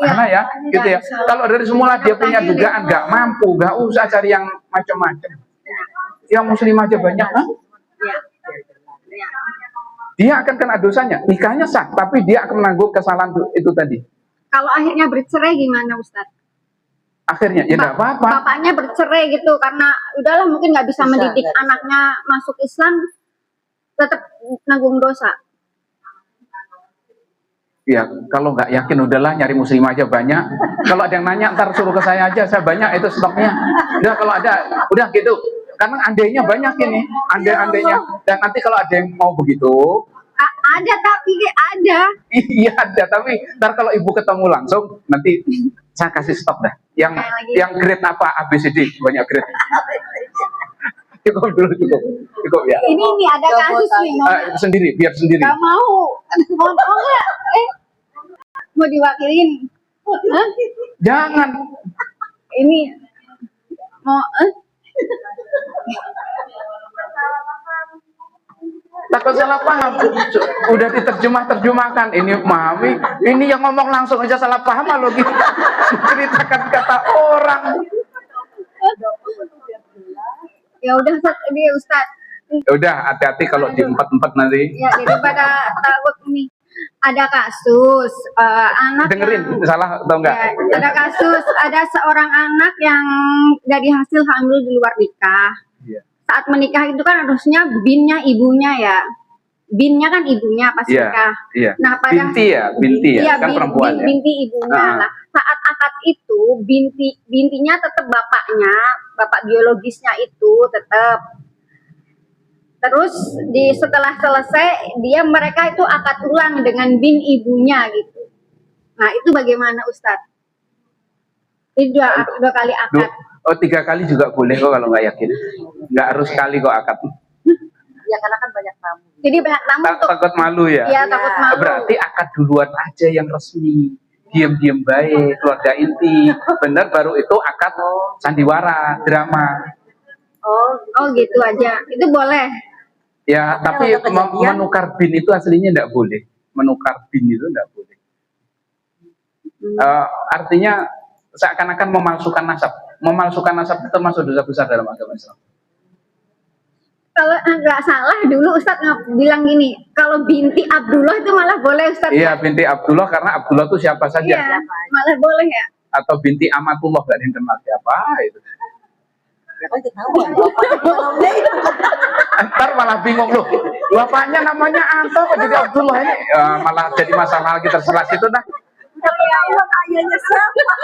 Speaker 1: Ana ya, gitu ya. Kalau dari semula dia punya dugaan nggak mampu, nggak usah cari yang macam-macam. Yang Muslim aja banyak, kan? Dia akan kena dosanya. Nikahnya sah, tapi dia akan menanggung kesalahan itu tadi.
Speaker 5: Kalau akhirnya bercerai gimana Ustadz?
Speaker 1: Akhirnya ya nggak apa-apa.
Speaker 5: Bapaknya bercerai gitu karena udahlah mungkin nggak bisa mendidik anaknya masuk Islam, tetap nanggung dosa.
Speaker 1: Ya, kalau nggak yakin udahlah nyari muslim aja banyak. Kalau ada yang nanya ntar suruh ke saya aja, saya banyak itu stoknya. Udah kalau ada, udah gitu. Karena andainya banyak ini, andai-andainya. Dan nanti kalau ada yang mau begitu,
Speaker 5: ada tapi ada.
Speaker 1: Iya ada, tapi ntar kalau ibu ketemu langsung, nanti saya kasih stok dah. Yang grade apa, ABCD, banyak grade. Cukup ya.
Speaker 5: Ini ada kasus nih.
Speaker 1: Sendiri, biar sendiri.
Speaker 5: Gak mau nggak? Mau diwakilin? Hah?
Speaker 1: Jangan.
Speaker 5: Ini mau?
Speaker 1: Takut salah paham. Udah diterjemahkan. Ini memahami. Ini yang ngomong langsung aja salah paham loh. Gitu. Ceritakan kata orang.
Speaker 5: Ya udah ini Ustadz.
Speaker 1: Udah hati-hati kalau di empat nanti.
Speaker 5: Ya daripada takut ini. Ada kasus anak
Speaker 1: dengerin salah atau enggak?
Speaker 5: Ya, ada kasus ada seorang anak yang dari hasil hamil di luar nikah.
Speaker 1: Yeah.
Speaker 5: Saat menikah itu kan harusnya binnya ibunya ya. Binnya kan ibunya pas nikah.
Speaker 1: Yeah.
Speaker 5: Nah, pada
Speaker 1: binti ya, kan perempuan
Speaker 5: binti ibunya. Nah, saat akad itu bintinya tetap bapaknya, bapak biologisnya itu tetap. Terus setelah selesai mereka itu akad ulang dengan bin ibunya gitu. Nah itu bagaimana Ustadz? Ini dua kali akad.
Speaker 1: 3 kali juga boleh kok kalau nggak yakin. nggak harus sekali kok akad.
Speaker 6: Ya karena kan banyak tamu.
Speaker 5: Jadi banyak tamu untuk
Speaker 1: Takut malu ya?
Speaker 5: ya takut malu.
Speaker 1: Berarti akad duluan aja yang resmi. Diam-diam baik, keluarga inti. Bener, baru itu akad sandiwara, drama.
Speaker 5: Oh gitu aja. Itu boleh.
Speaker 1: Ya, tapi
Speaker 6: udah kejadian.
Speaker 1: menukar bin itu aslinya tidak boleh. Menukar bin itu tidak boleh. Artinya seakan-akan memalsukan nasab. Memalsukan nasab itu termasuk dosa besar dalam agama Islam.
Speaker 5: Kalau nggak salah dulu Ustadz bilang gini, kalau binti Abdullah itu malah boleh Ustadz.
Speaker 1: Iya, binti Abdullah, karena Abdullah itu siapa saja.
Speaker 5: Iya, malah boleh ya.
Speaker 1: Atau binti Amatullah, gak ada yang kenal siapa itu.
Speaker 6: Ya kan ketahuan. Bapaknya
Speaker 1: Ntar malah bingung loh, bapaknya namanya Anto kok jadi Abdullah ini. Malah jadi masalah lagi terselah itu nah.
Speaker 6: ketahuan ayahnya siapa.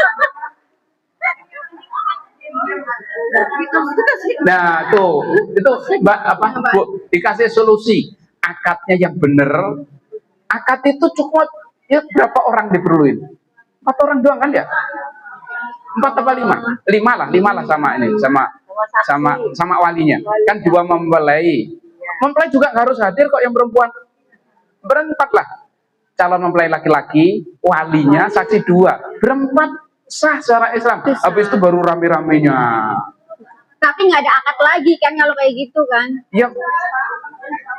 Speaker 1: Nah tuh, itu Mbak apa Bu, dikasih solusi akadnya yang bener. Akad itu cukup ya berapa orang diperluin? 4 orang doang kan ya? 4 apa 5? 5 lah sama ini, sama walinya. Kan 2 mempelai. Mempelai juga nggak harus hadir kok yang perempuan. Berempat lah. Calon mempelai laki-laki, walinya, saksi 2. Berempat sah secara Islam. Habis itu baru rame-ramenya.
Speaker 5: Tapi nggak ada akad lagi kan kalau kayak gitu kan?
Speaker 1: Ya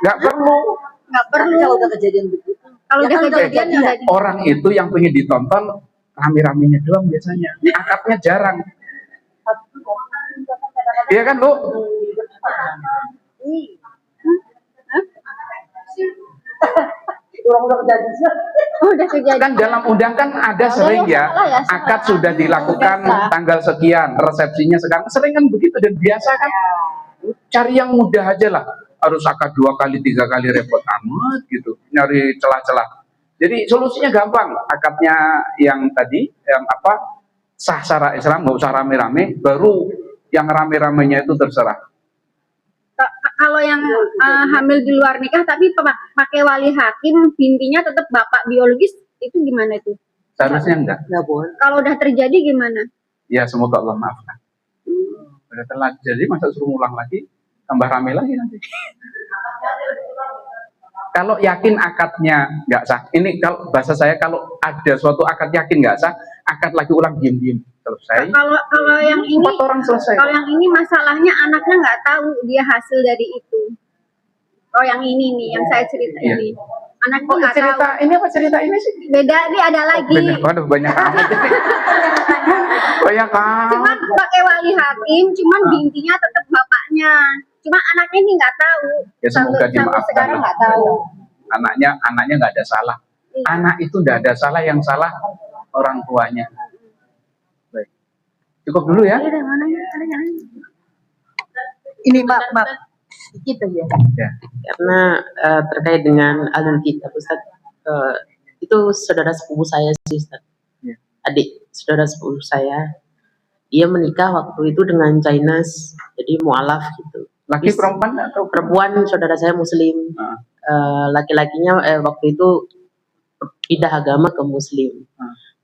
Speaker 1: nggak perlu.
Speaker 5: Nggak perlu.
Speaker 6: Kalau udah kejadian begitu.
Speaker 5: Kalau
Speaker 6: Ya
Speaker 5: udah
Speaker 6: kan
Speaker 5: kejadian ya udah.
Speaker 1: Orang itu yang pengen ditonton rame-ramenya doang biasanya. Akadnya jarang. Iya kan Bu?
Speaker 6: Orang udah kejadian.
Speaker 5: Oh, udah kejadian.
Speaker 1: Kan dalam undang kan ada sering ya,
Speaker 5: salah ya, salah.
Speaker 1: akad sudah dilakukan tanggal sekian, resepsinya sekarang. Sering kan begitu dan biasa kan. Cari yang mudah aja lah. Harus akad 2 kali, 3 kali repot amat gitu. Nyari celah-celah. Jadi solusinya gampang. Akadnya yang tadi, yang apa, sah secara Islam, nggak usah rame-rame. Baru yang rame-ramenya itu terserah.
Speaker 5: Kalau yang hamil di luar nikah tapi pakai wali hakim, bintinya tetap bapak biologis, itu gimana itu?
Speaker 1: Seharusnya enggak.
Speaker 6: Nggak boleh.
Speaker 5: Kalau udah terjadi gimana?
Speaker 1: Ya semoga Allah maafkan. Udah telat jadi masa suruh ngulang lagi, tambah rame lagi nanti. Kalau yakin akadnya nggak sah, ini kalau bahasa saya kalau ada suatu akad yakin nggak sah, akad lagi ulang diem-diem selesai.
Speaker 5: Kalau yang ini,
Speaker 1: 4 orang selesai.
Speaker 5: kalau yang ini masalahnya anaknya nggak tahu dia hasil dari itu. Oh yang ini nih, yang saya cerita
Speaker 1: Iya.
Speaker 5: ini, anaknya
Speaker 1: Oh,
Speaker 5: nggak
Speaker 1: cerita
Speaker 5: tahu.
Speaker 1: ini apa cerita ini sih?
Speaker 5: Beda, ini ada lagi.
Speaker 1: Waduh banyak amat. Banyak
Speaker 5: Cuman
Speaker 1: amat.
Speaker 5: pakai wali hakim, cuman bintinya tetap bapaknya. Cuma anaknya ini nggak tahu.
Speaker 1: Ya semoga
Speaker 5: Sampai
Speaker 1: dimaafkan.
Speaker 5: sekarang nggak tahu.
Speaker 1: Anaknya nggak ada salah.
Speaker 5: Iya.
Speaker 1: Anak itu nggak ada salah, yang salah orang tuanya. Baik. Cukup dulu ya.
Speaker 5: Ada mana ya? Ada yang lain?
Speaker 6: Ini Mbak, sedikit aja.
Speaker 1: Ya.
Speaker 7: Karena terkait dengan alun kitab Ustaz, itu saudara sepupu saya sih Ustaz.
Speaker 1: Ya.
Speaker 7: Adik saudara sepupu saya, dia menikah waktu itu dengan Chinese, jadi mualaf gitu.
Speaker 1: Laki perempuan atau
Speaker 7: Perempuan saudara saya Muslim, laki-lakinya waktu itu pindah agama ke Muslim.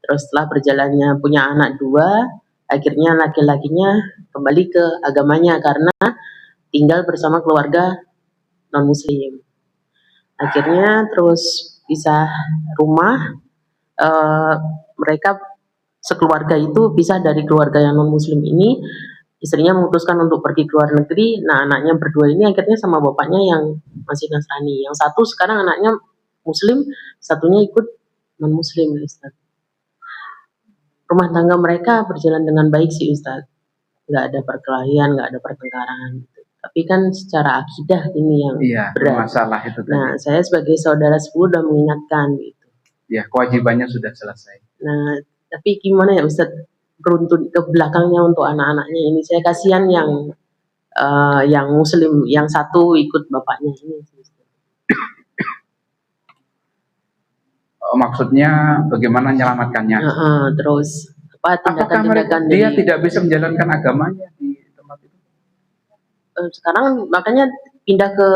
Speaker 7: Terus setelah berjalannya punya anak 2, akhirnya laki-lakinya kembali ke agamanya karena tinggal bersama keluarga non-Muslim. Akhirnya terus pisah rumah, mereka sekeluarga itu pisah dari keluarga yang non-Muslim ini. Istrinya memutuskan untuk pergi ke luar negeri. Nah, anaknya berdua ini akhirnya sama bapaknya yang masih Nasrani. Yang satu sekarang anaknya Muslim, satunya ikut non-Muslim, Ustaz. Rumah tangga mereka berjalan dengan baik sih, Ustaz. Nggak ada perkelahian, nggak ada pertengkaran. Tapi kan secara akidah ini yang berat.
Speaker 1: masalah itu tadi.
Speaker 7: Nah, saya sebagai saudara sepupu udah mengingatkan gitu.
Speaker 1: Ya, kewajibannya sudah selesai.
Speaker 7: Nah, tapi gimana ya Ustaz, beruntun ke belakangnya untuk anak-anaknya ini. Saya kasihan yang Muslim, yang satu ikut bapaknya ini.
Speaker 1: Maksudnya bagaimana menyelamatkannya?
Speaker 7: Terus apa
Speaker 1: Apakah
Speaker 7: tindakan-tindakan
Speaker 1: dia
Speaker 7: dari
Speaker 1: tidak bisa menjalankan agamanya di tempat itu?
Speaker 7: sekarang makanya pindah ke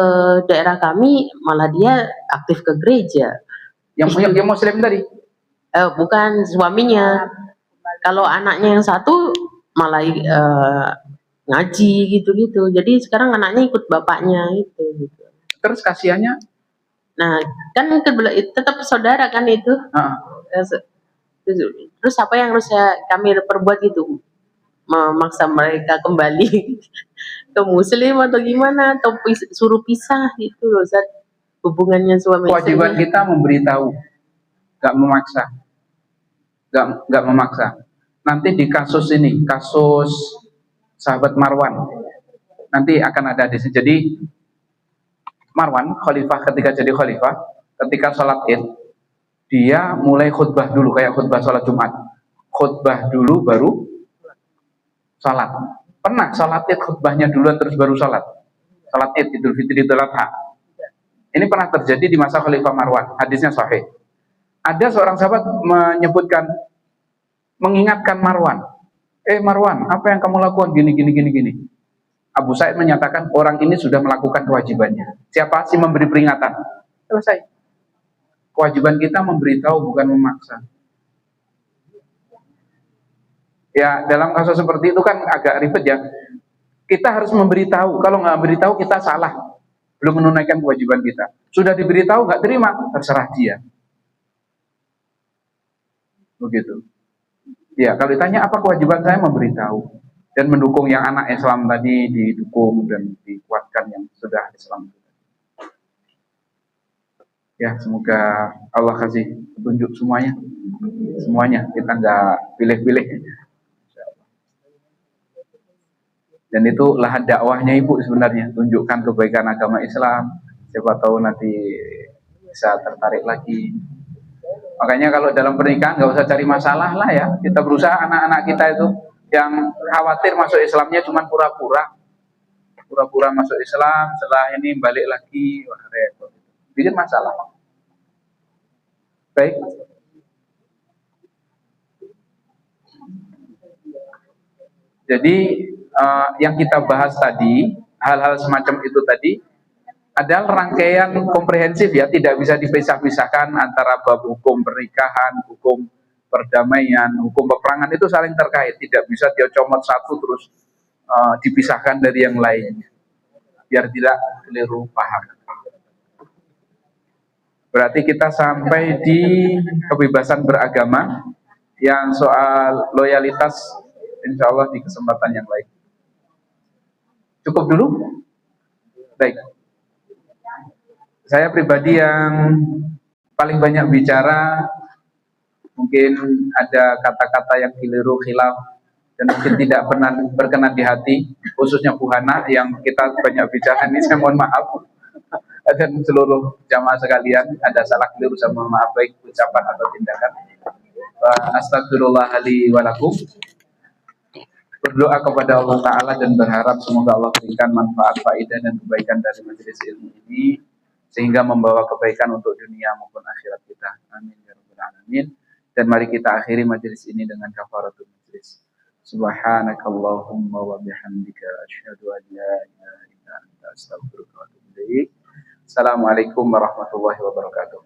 Speaker 7: daerah kami, malah dia aktif ke gereja.
Speaker 1: Yang Muslim tadi?
Speaker 7: Bukan suaminya. Kalau anaknya yang satu malah ngaji gitu-gitu. Jadi sekarang anaknya ikut bapaknya itu gitu.
Speaker 1: Terus kasihannya,
Speaker 7: Nah, kan tetap saudara kan itu.
Speaker 1: ah,
Speaker 7: Terus apa yang harus kami perbuat gitu? Memaksa mereka kembali ke muslim atau gimana, atau suruh pisah gitu loh Zat, hubungannya suami
Speaker 1: kewajiban
Speaker 7: istri.
Speaker 1: kita memberitahu, nggak memaksa, nggak memaksa. Nanti di kasus ini, kasus sahabat Marwan, nanti akan ada di sini. Jadi Marwan, khalifah, ketika jadi khalifah, ketika sholat id, dia mulai khutbah dulu, kayak khutbah sholat Jumat. Khutbah dulu baru sholat. Pernah sholat id khutbahnya duluan terus baru sholat. Sholat id, Idul Fitri, Idul Adha. Ini pernah terjadi di masa Khalifah Marwan. Hadisnya sahih. Ada seorang sahabat menyebutkan, mengingatkan Marwan. Marwan, apa yang kamu lakukan gini, gini, gini, gini. Abu Sa'id menyatakan orang ini sudah melakukan kewajibannya. Siapa sih memberi peringatan? Selesai. Kewajiban kita memberitahu, bukan memaksa. Ya, dalam kasus seperti itu kan agak ribet ya. Kita harus memberitahu. Kalau nggak beritahu kita salah, belum menunaikan kewajiban kita. Sudah diberitahu nggak terima, terserah dia. Begitu. Ya, kalau ditanya apa kewajiban saya, memberitahu dan mendukung yang anak Islam tadi, didukung dan dikuatkan yang sudah Islam. Ya, semoga Allah kasih petunjuk semuanya. Semuanya, kita nggak pilih-pilih. Dan itu lahan dakwahnya Ibu sebenarnya, tunjukkan kebaikan agama Islam. Siapa tahu nanti bisa tertarik lagi. Makanya kalau dalam pernikahan nggak usah cari masalah lah ya. Kita berusaha anak-anak kita itu yang khawatir masuk Islamnya cuma pura-pura. Pura-pura masuk Islam, setelah ini balik lagi, wah repot. Bikin masalah. Baik. Jadi yang kita bahas tadi, hal-hal semacam itu tadi adalah rangkaian komprehensif ya, tidak bisa dipisah-pisahkan antara bab hukum pernikahan, hukum perdamaian, hukum peperangan, itu saling terkait, tidak bisa dia comot satu terus dipisahkan dari yang lainnya, biar tidak keliru paham. Berarti kita sampai di kebebasan beragama, yang soal loyalitas insya Allah di kesempatan yang lain. Cukup dulu? Baik. Saya pribadi yang paling banyak bicara, mungkin ada kata-kata yang keliru, khilaf, dan mungkin tidak pernah berkenan di hati, khususnya Bu Hana yang kita banyak bicara ini, saya mohon maaf. Dan seluruh jamaah sekalian, ada salah keliru, saya mohon maaf, baik ucapan atau tindakan. Astagfirullah li wa lakum. Berdoa kepada Allah Ta'ala dan berharap semoga Allah berikan manfaat, faedah, dan kebaikan dari majelis ilmu ini, sehingga membawa kebaikan untuk dunia maupun akhirat kita. Amin ya rabbal alamin. Dan mari kita akhiri majelis ini dengan kafaratul majlis. Subhanakallahumma wa bihamdika asyhadu an la ilaha illa anta astaghfiruka wa atubu ilaik. Assalamualaikum warahmatullahi wabarakatuh.